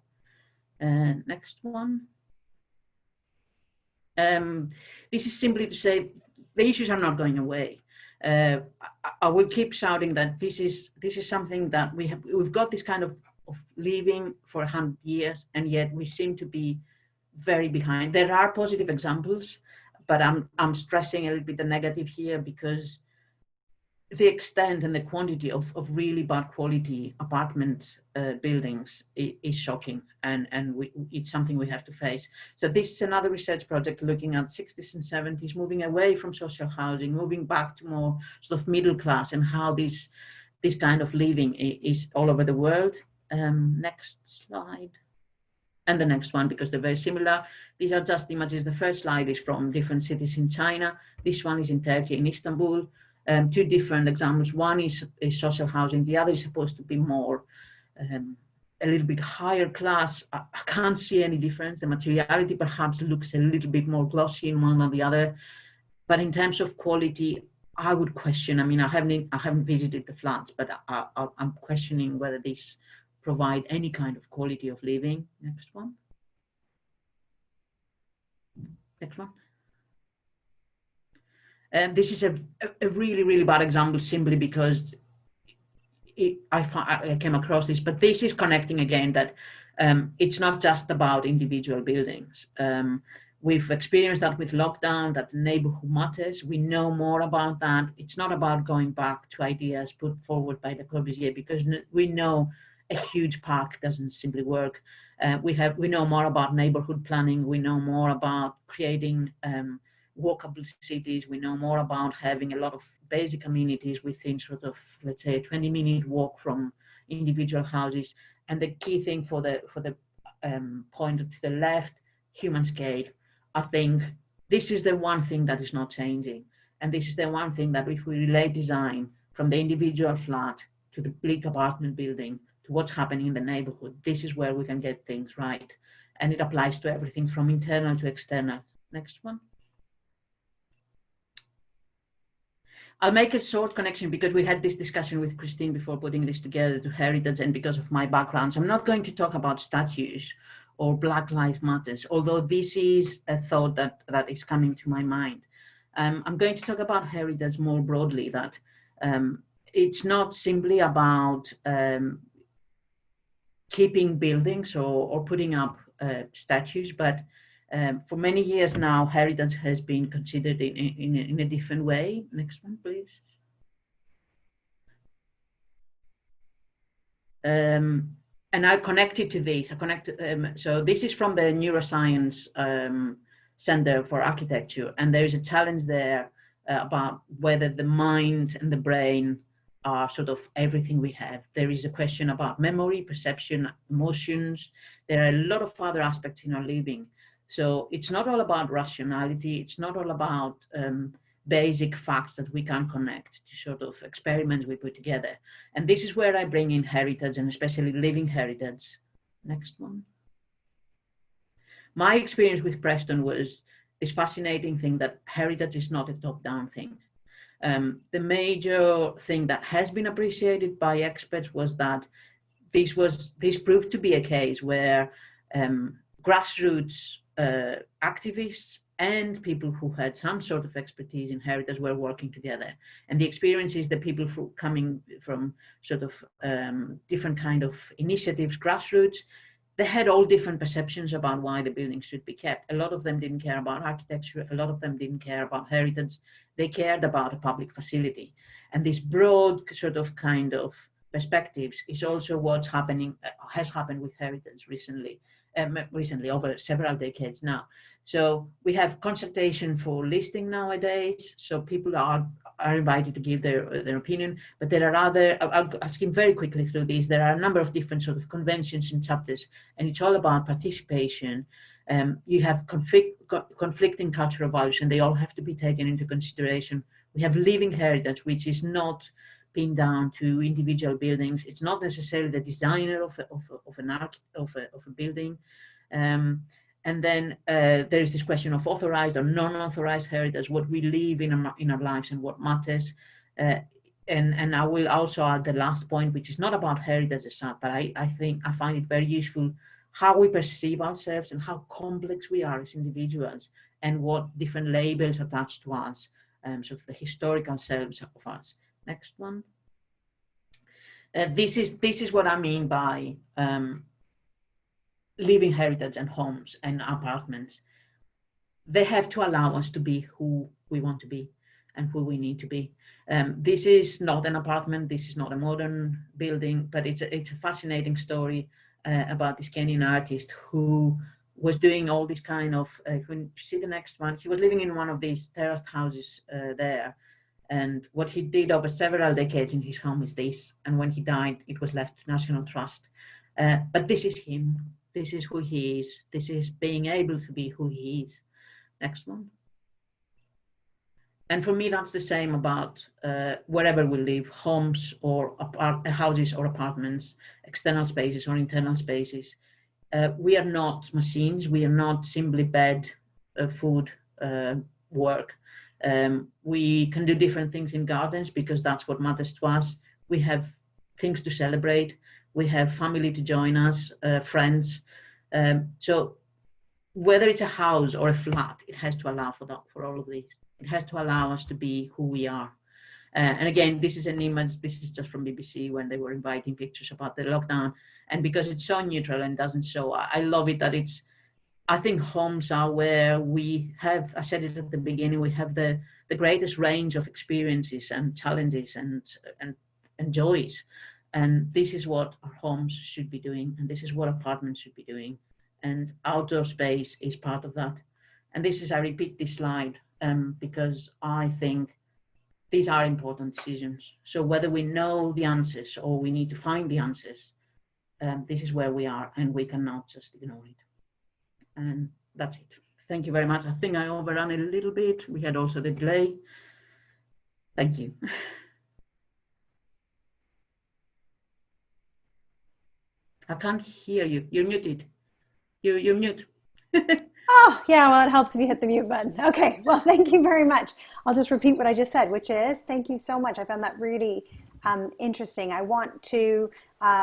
S3: Next one. This is simply to say the issues are not going away. I will keep shouting that this is something that we've got this kind of living for 100 years, and yet we seem to be very behind. There are positive examples, but I'm stressing a little bit the negative here, because the extent and the quantity of really bad quality apartment buildings is shocking, and it's something we have to face. So this is another research project looking at 60s and 70s, moving away from social housing, moving back to more sort of middle class, and how this kind of living is all over the world. Next slide. And the next one, because they're very similar. These are just images. The first slide is from different cities in China. This one is in Turkey, in Istanbul. Two different examples. One is social housing. The other is supposed to be more, a little bit higher class. I can't see any difference. The materiality perhaps looks a little bit more glossy in one or the other. But in terms of quality, I would question. I mean, I haven't visited the flats, but I'm questioning whether these provide any kind of quality of living. Next one. Next one. This is a really, really bad example, simply because I came across this, but this is connecting again that it's not just about individual buildings. We've experienced that with lockdown, that neighborhood matters. We know more about that. It's not about going back to ideas put forward by Le Corbusier, because we know a huge park doesn't simply work. We know more about neighborhood planning. We know more about creating walkable cities. We know more about having a lot of basic amenities within sort of, let's say, a 20-minute walk from individual houses. And the key thing for the point to the left, human scale. I think this is the one thing that is not changing. And this is the one thing that if we relate design from the individual flat to the bleak apartment building, to what's happening in the neighborhood, this is where we can get things right. And it applies to everything from internal to external. Next one. I'll make a short connection, because we had this discussion with Christine before putting this together, to heritage, and because of my background. So I'm not going to talk about statues or Black Lives Matter, although this is a thought that is coming to my mind. I'm going to talk about heritage more broadly, that it's not simply about keeping buildings or putting up statues, but for many years now, heritage has been considered in a different way. Next one, please. And I connected to this. So this is from the Neuroscience Center for Architecture, and there is a challenge there about whether the mind and the brain are sort of everything we have. There is a question about memory, perception, emotions. There are a lot of other aspects in our living. So it's not all about rationality. It's not all about basic facts that we can connect to sort of experiments we put together. And this is where I bring in heritage, and especially living heritage. Next one. My experience with Preston was this fascinating thing that heritage is not a top-down thing. The major thing that has been appreciated by experts was that this proved to be a case where grassroots activists and people who had some sort of expertise in heritage were working together. And the experience is that people coming from sort of different kind of initiatives, grassroots, they had all different perceptions about why the buildings should be kept. A lot of them didn't care about architecture. A lot of them didn't care about heritage. They cared about a public facility. And this broad sort of kind of perspectives is also what's happening, has happened with heritage recently, over several decades now. So we have consultation for listing nowadays. So people are invited to give their opinion, but there are other, I'll skim very quickly through these. There are a number of different sort of conventions and chapters, and it's all about participation. You have conflicting cultural values, and they all have to be taken into consideration. We have living heritage, which is not pinned down to individual buildings. It's not necessarily the designer of a building. And then there is this question of authorized or non-authorized heritage, what we live in our lives and what matters. And I will also add the last point, which is not about heritage as such, but I find it very useful how we perceive ourselves and how complex we are as individuals and what different labels attached to us, sort of the historical selves of us. Next one. This is what I mean by living heritage and homes and apartments. They have to allow us to be who we want to be and who we need to be. This is not an apartment, this is not a modern building, but it's a fascinating story about this Kenyan artist who was doing all this kind of, if you see the next one, he was living in one of these terraced houses there. And what he did over several decades in his home is this. And when he died, it was left to National Trust. But this is him. This is who he is. This is being able to be who he is. Next one. And for me, that's the same about wherever we live, homes or houses or apartments, external spaces or internal spaces. We are not machines. We are not simply bed, food, work. We can do different things in gardens because that's what matters to us. We have things to celebrate. We have family to join us, friends. So whether it's a house or a flat, it has to allow for all of these. It has to allow us to be who we are. And again, this is an image, this is just from BBC when they were inviting pictures about the lockdown. And because it's so neutral and doesn't show, I love it that it's, I think homes are where we have, I said it at the beginning, we have the greatest range of experiences and challenges and joys. And this is what our homes should be doing. And this is what apartments should be doing. And outdoor space is part of that. And this is, I repeat this slide because I think these are important decisions. So whether we know the answers or we need to find the answers, this is where we are and we cannot just ignore it. And that's it. Thank you very much. I think I overran a little bit. We had also the delay. Thank you. I can't hear you. You're muted. You're mute.
S1: Oh, yeah, well, it helps if you hit the mute button. Okay, well, thank you very much. I'll just repeat what I just said, which is thank you so much. I found that really interesting. I want to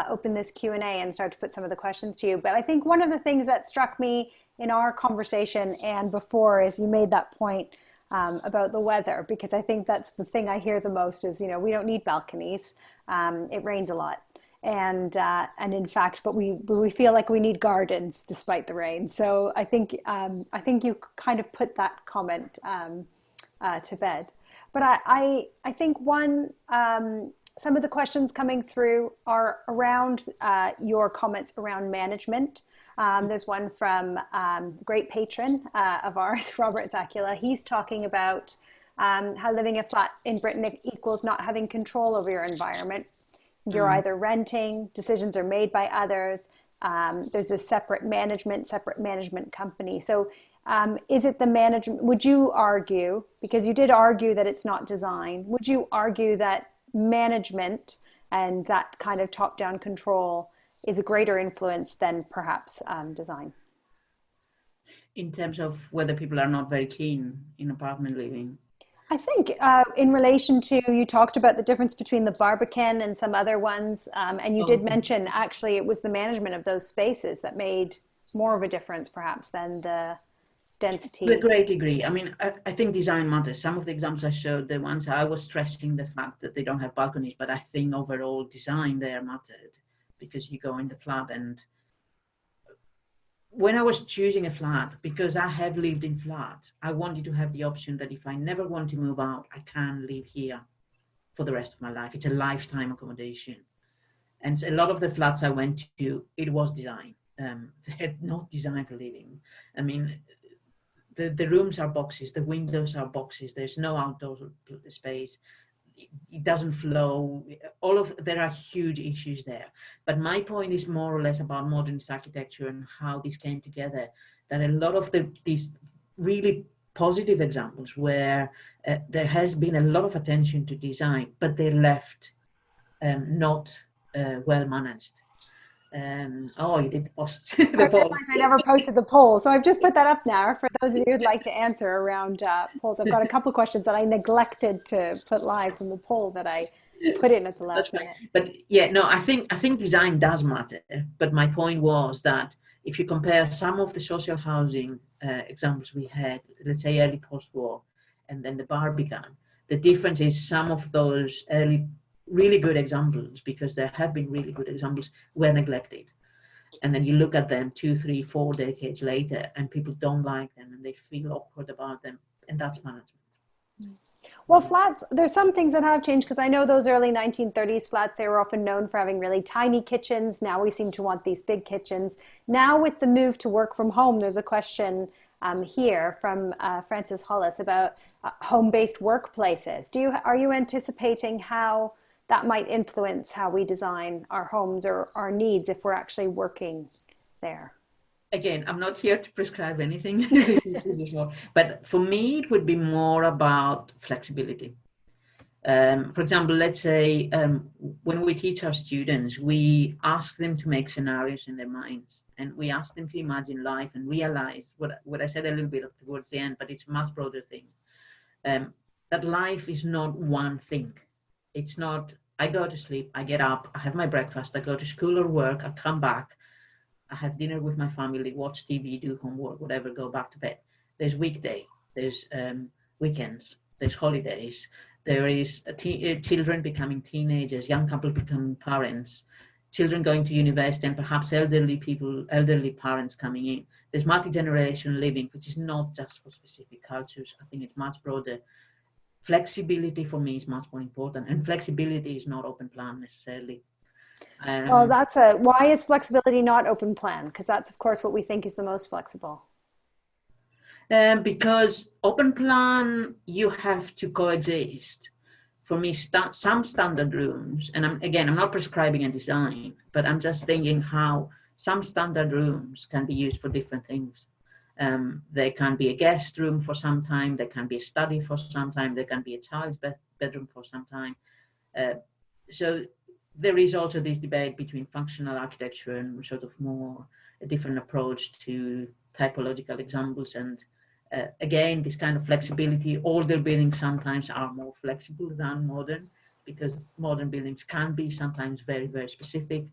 S1: open this Q&A and start to put some of the questions to you. But I think one of the things that struck me in our conversation and before is you made that point about the weather, because I think that's the thing I hear the most is, you know, we don't need balconies. It rains a lot. And in fact, but we feel like we need gardens despite the rain. So I think you kind of put that comment to bed. But I think some of the questions coming through are around your comments around management. There's one from great patron of ours, Robert Zakula. He's talking about how living a flat in Britain equals not having control over your environment. You're either renting, decisions are made by others. There's this separate management company. So is it the management, would you argue, because you did argue that it's not design, would you argue that management and that kind of top-down control is a greater influence than perhaps design?
S3: In terms of whether people are not very keen in apartment living?
S1: I think in relation to, you talked about the difference between the Barbican and some other ones, and you did mention actually it was the management of those spaces that made more of a difference perhaps than the density?
S3: To a great degree. I mean, I think design matters. Some of the examples I showed, the ones I was stressing the fact that they don't have balconies, but I think overall design there mattered, because you go in the flat, and when I was choosing a flat, because I have lived in flats, I wanted to have the option that if I never want to move out, I can live here for the rest of my life. It's a lifetime accommodation. And a lot of the flats I went to, it was designed. They're not designed for living. I mean, the rooms are boxes, the windows are boxes, there's no outdoor space, it doesn't flow, there are huge issues there. But my point is more or less about modernist architecture and how this came together, that a lot of these really positive examples where there has been a lot of attention to design, but they're left not well managed. Oh, you did post the poll.
S1: I never posted the poll, so I've just put that up now for those of you who'd like to answer around polls. I've got a couple of questions that I neglected to put live from the poll that I put in at the last minute.
S3: But yeah, no, I think design does matter. But my point was that if you compare some of the social housing examples we had, let's say early post-war, and then the Barbican, the difference is some of those early really good examples, because there have been really good examples, were neglected. And then you look at them 2, 3, 4 decades later, and people don't like them and they feel awkward about them, and that's management.
S1: Well, flats, there's some things that have changed, because I know those early 1930s flats, they were often known for having really tiny kitchens. Now we seem to want these big kitchens. Now with the move to work from home, there's a question here from Francis Hollis about home-based workplaces. Are you anticipating how that might influence how we design our homes or our needs if we're actually working there?
S3: Again, I'm not here to prescribe anything. This is more, but for me, it would be more about flexibility. For example, let's say when we teach our students, we ask them to make scenarios in their minds, and we ask them to imagine life and realize what I said a little bit towards the end, but it's a much broader thing. That life is not one thing. It's not, I go to sleep, I get up, I have my breakfast, I go to school or work, I come back, I have dinner with my family, watch TV, do homework, whatever, go back to bed. There's weekday, there's weekends, there's holidays, there is children becoming teenagers, young couple becoming parents, children going to university, and perhaps elderly parents coming in. There's multi-generational living, which is not just for specific cultures. I think it's much broader. Flexibility for me is much more important, and flexibility is not open plan necessarily.
S1: Well, why is flexibility not open plan? Because that's of course what we think is the most flexible.
S3: Because open plan, you have to coexist. For me, some standard rooms, and I'm not prescribing a design, but I'm just thinking how some standard rooms can be used for different things. They can be a guest room for some time, they can be a study for some time, they can be a child's bedroom for some time. So there is also this debate between functional architecture and sort of more a different approach to typological examples. And again, this kind of flexibility, older buildings sometimes are more flexible than modern, because modern buildings can be sometimes very, very specific.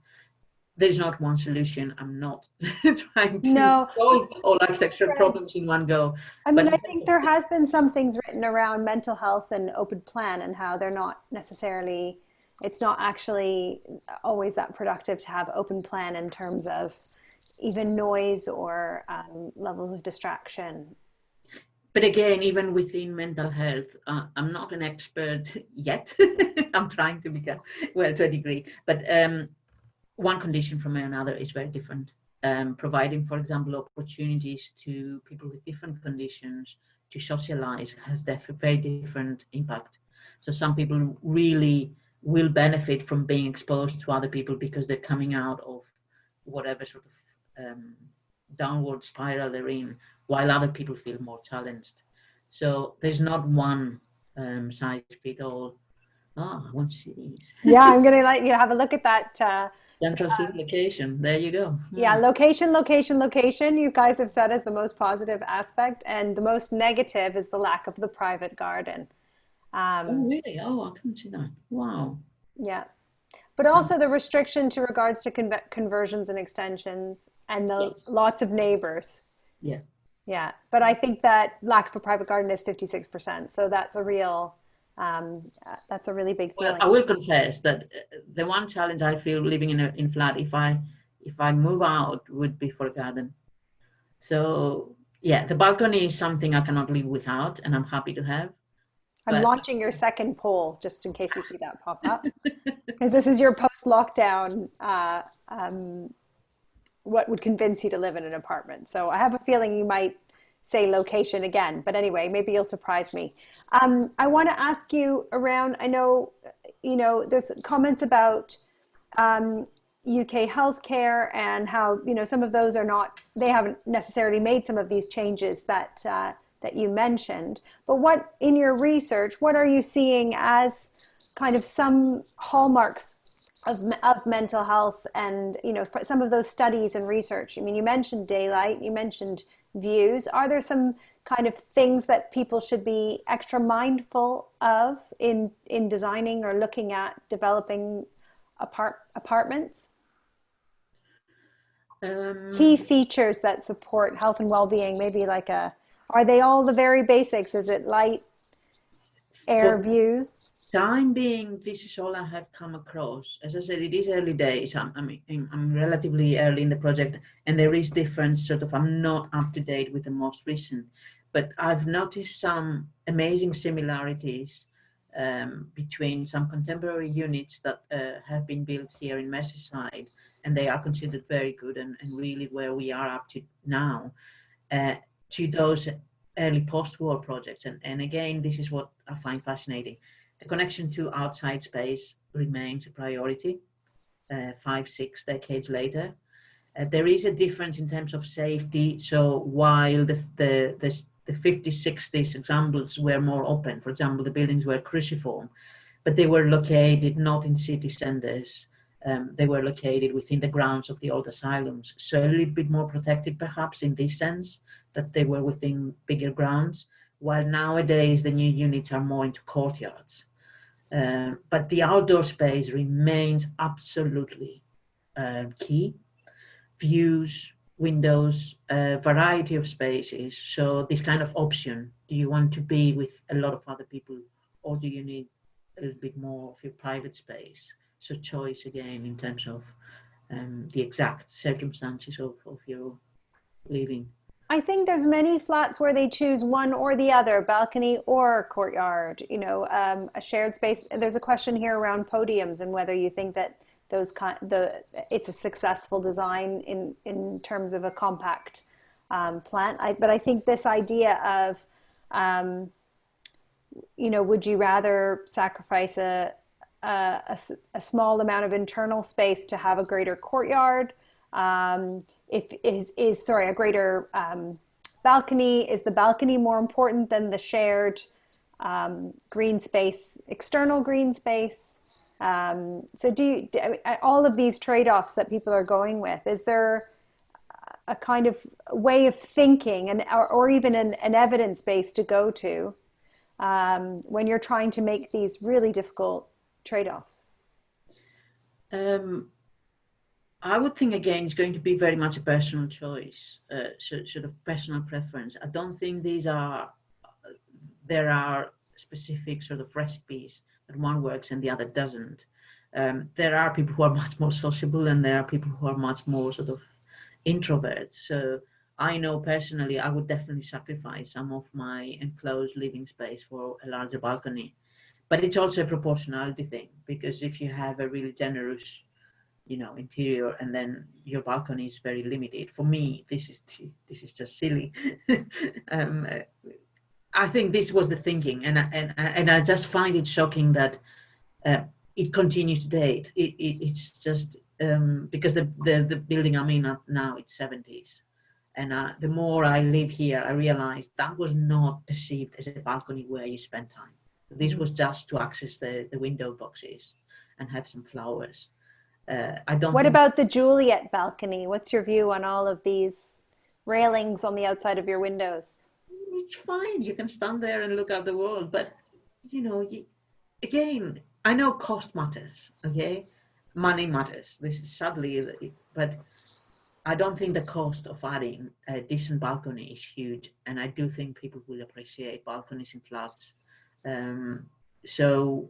S3: There's not one solution. I'm not trying to solve all architectural problems in one go.
S1: I mean, I think there has been some things written around mental health and open plan, and how they're not necessarily, it's not actually always that productive to have open plan in terms of even noise or levels of distraction.
S3: But again, even within mental health, I'm not an expert yet. I'm trying to become, well, to a degree, but one condition from another is very different. Providing, for example, opportunities to people with different conditions to socialize has very different impact. So some people really will benefit from being exposed to other people because they're coming out of whatever sort of downward spiral they're in, while other people feel more challenged. So there's not one size fit all. Oh, I want to see these.
S1: Yeah, I'm going to let you have a look at that.
S3: Central city location. There you go.
S1: Yeah, location, location, location. You guys have said is the most positive aspect, and the most negative is the lack of the private garden.
S3: Oh, really? Oh, I couldn't see that. Wow.
S1: Yeah. But also the restriction to regards to conversions and extensions, and the lots of neighbors.
S3: Yeah.
S1: Yeah, but I think that lack of a private garden is 56%. So that's a real, that's a really big
S3: Well,
S1: feeling.
S3: I will confess that the one challenge I feel living in flat, if I move out, would be for a garden. So yeah, the balcony is something I cannot live without, and I'm happy to have.
S1: I'm
S3: But
S1: launching your second poll just in case you see that pop up, because this is your post-lockdown. What would convince you to live in an apartment? So I have a feeling you might say location again, but anyway, maybe you'll surprise me. I want to ask you around. I know, there's comments about UK healthcare and how some of those are not. They haven't necessarily made some of these changes that that you mentioned. But what in your research, what are you seeing as kind of some hallmarks of mental health, and for some of those studies and research? I mean, you mentioned daylight, you mentioned views. Are there some kind of things that people should be extra mindful of in designing or looking at developing apartments? Key features that support health and well-being, maybe like are they all the very basics? Is it light, air,
S3: for
S1: views?
S3: time being, this is all I have come across. As I said, it is early days. I'm relatively early in the project, and there is difference. I'm not up to date with the most recent, but I've noticed some amazing similarities between some contemporary units that have been built here in Merseyside, and they are considered very good and really where we are up to now, to those early post-war projects. And again, this is what I find fascinating. The connection to outside space remains a priority 5-6 decades later. There is a difference in terms of safety. So while the 50s, 60s examples were more open, for example, the buildings were cruciform, but they were located not in city centers. They were located within the grounds of the old asylums. So a little bit more protected, perhaps, in this sense, that they were within bigger grounds, while nowadays the new units are more into courtyards. But the outdoor space remains absolutely key. Views, windows, a variety of spaces. So this kind of option, do you want to be with a lot of other people, or do you need a little bit more of your private space? So choice again in terms of the exact circumstances of your living.
S1: I think there's many flats where they choose one or the other, balcony or courtyard, a shared space. There's a question here around podiums and whether you think that it's a successful design in terms of a compact plant. But I think this idea of, would you rather sacrifice a small amount of internal space to have a greater courtyard? A greater balcony? Is the balcony more important than the shared green space, external green space? So all of these trade-offs that people are going with, is there a kind of way of thinking or even an evidence base to go to when you're trying to make these really difficult trade-offs?
S3: I would think, again, it's going to be very much a personal choice, sort of personal preference. I don't think there are specific sort of recipes that one works and the other doesn't. There are people who are much more sociable, and there are people who are much more sort of introverts. So I know personally I would definitely sacrifice some of my enclosed living space for a larger balcony. But it's also a proportionality thing, because if you have a really generous interior and then your balcony is very limited, for me this is just silly. I think this was the thinking, and I just find it shocking that it continues to date. It's just because the building I'm in now, it's 70s, and the more I live here, I realized that was not perceived as a balcony where you spend time. This was just to access the window boxes and have some flowers. What
S1: about the Juliet balcony? What's your view on all of these railings on the outside of your windows?
S3: It's fine. You can stand there and look at the world. But, again, I know cost matters, okay? Money matters. This is sadly, but I don't think the cost of adding a decent balcony is huge, and I do think people will appreciate balconies in flats. So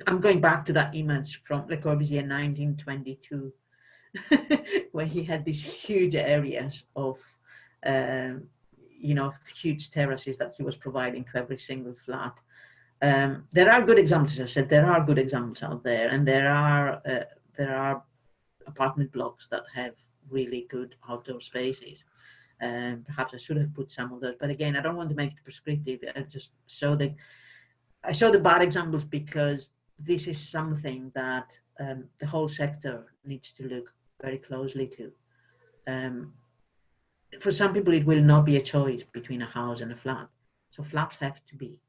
S3: I'm going back to that image from Le Corbusier 1922, where he had these huge areas of, huge terraces that he was providing to every single flat. There are good examples. I said there are good examples out there, and there are apartment blocks that have really good outdoor spaces. Perhaps I should have put some of those, but again, I don't want to make it prescriptive. I just show the bad examples because this is something that the whole sector needs to look very closely to. For some people, it will not be a choice between a house and a flat. So flats have to be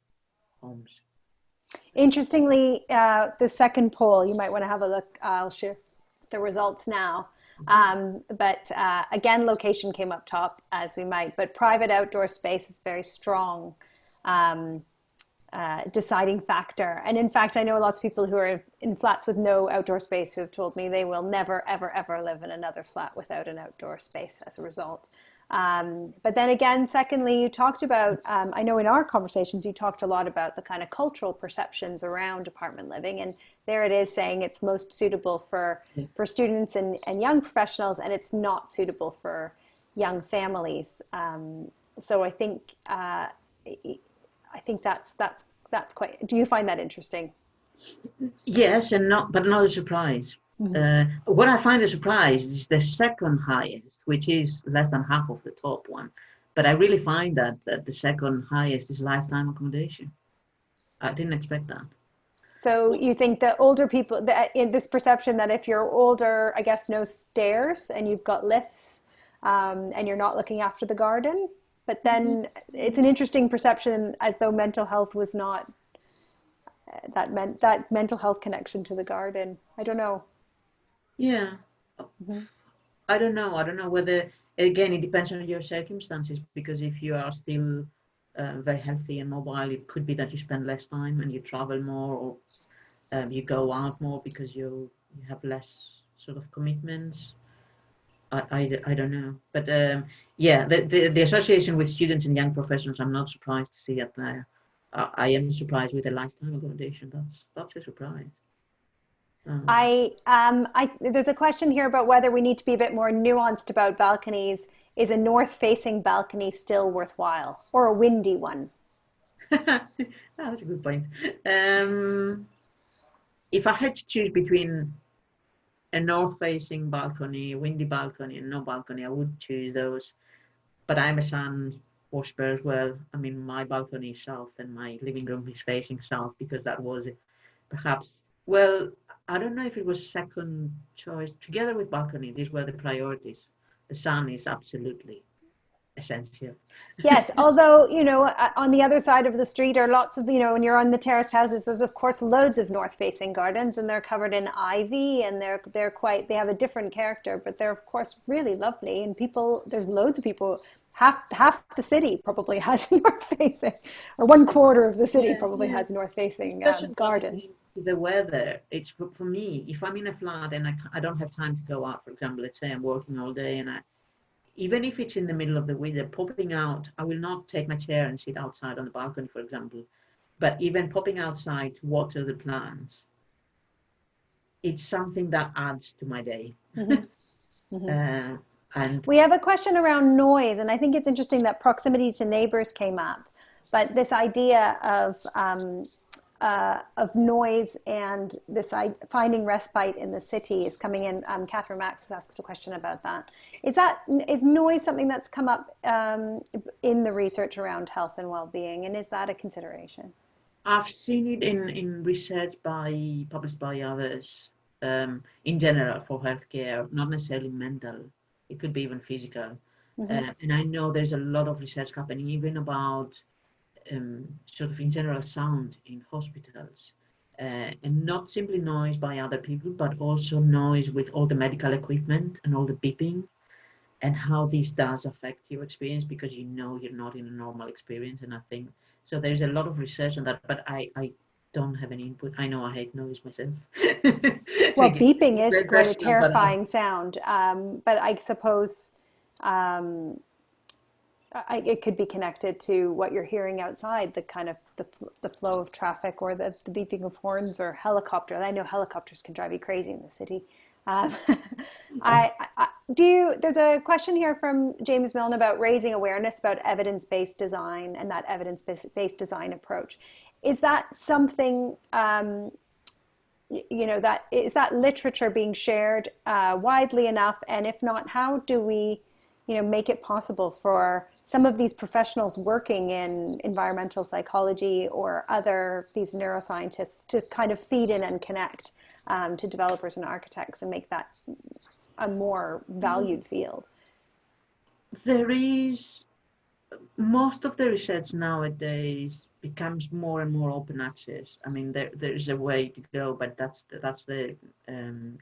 S3: homes.
S1: Interestingly, the second poll, you might want to have a look. I'll share the results now. But again, location came up top, as we might, but private outdoor space is very strong deciding factor. And in fact, I know lots of people who are in flats with no outdoor space who have told me they will never, ever, ever live in another flat without an outdoor space as a result. But then again, secondly, you talked about, I know in our conversations, you talked a lot about the kind of cultural perceptions around apartment living. And there it is saying it's most suitable for students and young professionals, and it's not suitable for young families. So I think that's quite, do you find that interesting?
S3: Yes, but not a surprise. What I find a surprise is the second highest, which is less than half of the top one. But I really find that the second highest is lifetime accommodation. I didn't expect that.
S1: So you think that older people, in this perception that if you're older, I guess no stairs and you've got lifts and you're not looking after the garden, but then it's an interesting perception as though mental health was not, that mental health connection to the garden. I don't know.
S3: Yeah. I don't know whether, again, it depends on your circumstances, because if you are still very healthy and mobile, it could be that you spend less time and you travel more, or you go out more because you have less sort of commitments. I don't know. But yeah, the association with students and young professionals, I'm not surprised to see it there. I am surprised with the lifetime accommodation. That's a surprise.
S1: There's a question here about whether we need to be a bit more nuanced about balconies. Is a north-facing balcony still worthwhile, or a windy one?
S3: That's a good point. If I had to choose between a north-facing balcony, a windy balcony, and no balcony, I would choose those. But I'm a sun worshiper as well. I mean, my balcony is south, and my living room is facing south, because that was perhaps, well, I don't know if it was second choice. Together with balcony, these were the priorities. The sun is absolutely essential.
S1: Yes, although, on the other side of the street are lots of, when you're on the terraced houses, there's of course loads of north-facing gardens, and they're covered in ivy, and they have a different character, but they're of course really lovely. And there's loads of people. Half the city probably has north-facing, or 1/4 of the city probably has north-facing gardens.
S3: The weather, it's for me, if I'm in a flat and I don't have time to go out, for example, let's say I'm working all day, and even if it's in the middle of the winter, popping out, I will not take my chair and sit outside on the balcony, for example, but even popping outside to water the plants, it's something that adds to my day. And
S1: we have a question around noise, and I think it's interesting that proximity to neighbors came up, but this idea of noise and this finding respite in the city is coming in. Catherine Max has asked a question about that. Is noise something that's come up in the research around health and well-being, and is that a consideration?
S3: I've seen it in research published by others in general for healthcare, not necessarily mental. It could be even physical. And I know there's a lot of research happening even about sort of in general sound in hospitals, and not simply noise by other people, but also noise with all the medical equipment and all the beeping, and how this does affect your experience, because you're not in a normal experience. And I think so there's a lot of research on that, but I don't have any input. I know I hate noise myself.
S1: Well, beeping is
S3: Very
S1: quite a
S3: personal, but,
S1: terrifying sound, but I suppose it could be connected to what you're hearing outside, the kind of the flow of traffic, or the beeping of horns or helicopter. I know helicopters can drive you crazy in the city. There's a question here from James Milne about raising awareness about evidence-based design and that evidence-based design approach. Is that something, is that literature being shared widely enough? And if not, how do we, make it possible for some of these professionals working in environmental psychology or these neuroscientists to kind of feed in and connect to developers and architects and make that a more valued field?
S3: There is, most of the research nowadays becomes more and more open access. I mean, there is a way to go, but that's the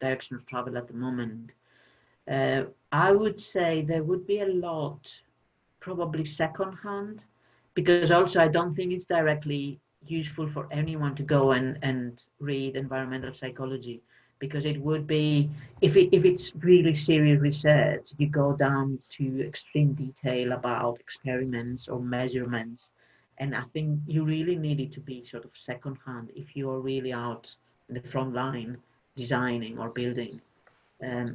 S3: direction of travel at the moment. I would say there would be a lot, probably secondhand, because also I don't think it's directly useful for anyone to go and read environmental psychology, because it would be, if it's really serious research, you go down to extreme detail about experiments or measurements, and I think you really need it to be sort of secondhand if you're really out in the front line designing or building.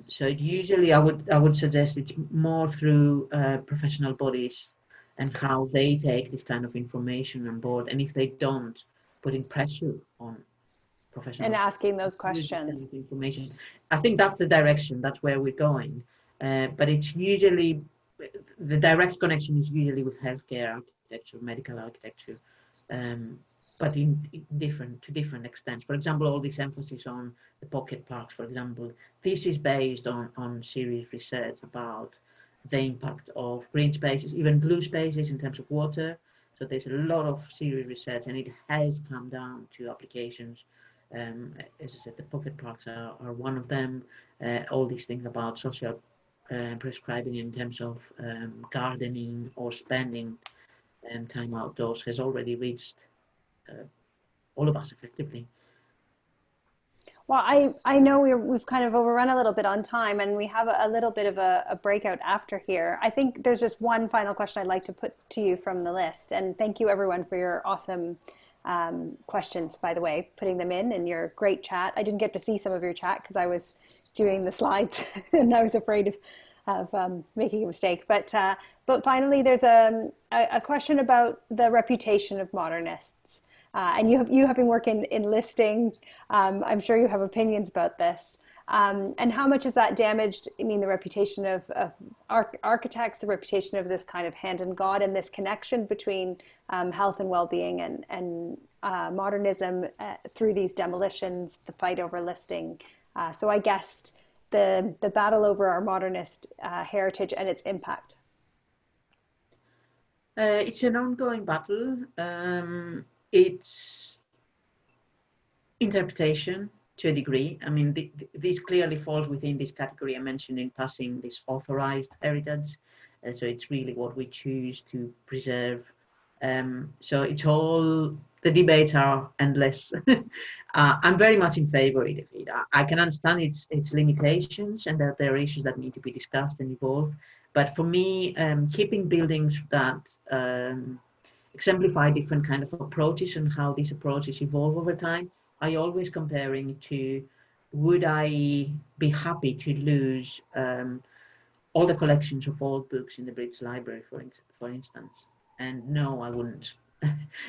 S3: So usually I would suggest it's more through professional bodies and how they take this kind of information on board, and if they don't, putting pressure on professionals
S1: and asking those
S3: to use this kind
S1: questions.
S3: of information. I think that's the direction, that's where we're going. But it's usually, the direct connection is usually with healthcare architecture, medical architecture, but to different extents. For example, all this emphasis on the pocket parks, for example, this is based on serious research about the impact of green spaces, even blue spaces in terms of water. So there's a lot of serious research, and it has come down to applications. As I said, the pocket parks are one of them. All these things about social prescribing in terms of gardening or spending time outdoors has already reached all of us effectively.
S1: Well, I know we've kind of overrun a little bit on time, and we have a little bit of a breakout after here. I think there's just one final question I'd like to put to you from the list. And thank you everyone for your awesome questions, by the way, putting them in your great chat. I didn't get to see some of your chat because I was doing the slides and I was afraid of making a mistake. But finally, there's a question about the reputation of modernists. And you have been working in listing. I'm sure you have opinions about this. And how much has that damaged, the reputation of architects, the reputation of this kind of hand in God, and this connection between health and well-being and modernism through these demolitions, the fight over listing. So I guess the battle over our modernist heritage and its impact.
S3: It's an ongoing battle. It's interpretation to a degree. I mean, this clearly falls within this category I mentioned in passing, this authorized heritage. So it's really what we choose to preserve. So it's all, the debates are endless. I'm very much in favor of it. I can understand its limitations and that there are issues that need to be discussed and evolved. But for me, keeping buildings that exemplify different kind of approaches and how these approaches evolve over time, I always comparing to, would I be happy to lose all the collections of old books in the British Library, for instance? And no, I wouldn't.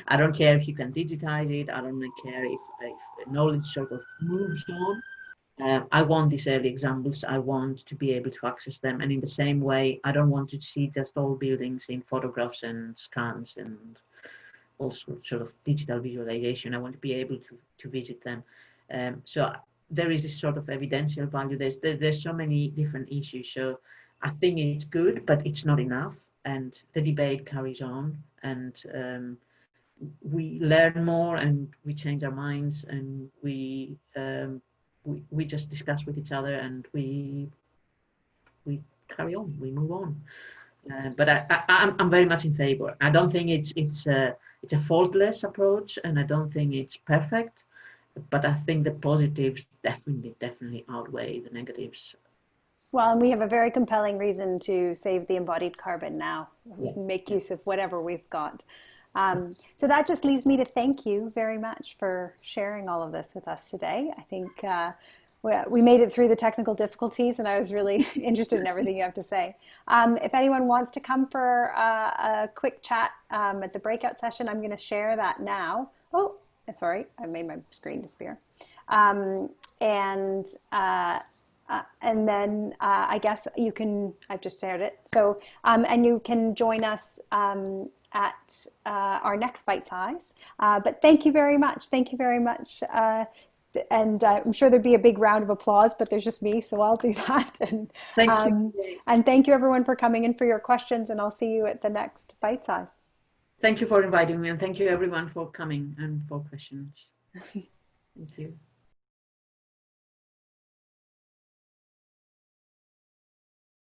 S3: I don't care if you can digitize it. I don't care if knowledge sort of moves on. I want these early examples. I want to be able to access them. And in the same way, I don't want to see just old buildings in photographs and scans and also sort of digital visualization. I want to be able to visit them. So there is this sort of evidential value. There's so many different issues. So I think it's good, but it's not enough. And the debate carries on, and we learn more, and we change our minds, and we just discuss with each other, and we carry on, we move on. But I'm very much in favor. I don't think it's it's a faultless approach, and I don't think it's perfect, but I think the positives definitely outweigh the negatives.
S1: Well, and we have a very compelling reason to save the embodied carbon now.
S3: Yeah.
S1: Make use of whatever we've got. So that just leaves me to thank you very much for sharing all of this with us today. I think we made it through the technical difficulties, and I was really interested in everything you have to say. If anyone wants to come for a quick chat at the breakout session, I'm going to share that now. Oh, sorry, I made my screen disappear. And then I guess you can, I've just shared it. So, and you can join us at our next Bite Size. But thank you very much. Thank you very much. And I'm sure there'd be a big round of applause, but there's just me, so I'll do that. And
S3: thank you.
S1: And thank you everyone for coming in for your questions, and I'll see you at the next Bite Size.
S3: Thank you for inviting me, and thank you everyone for coming and for questions. Thank you.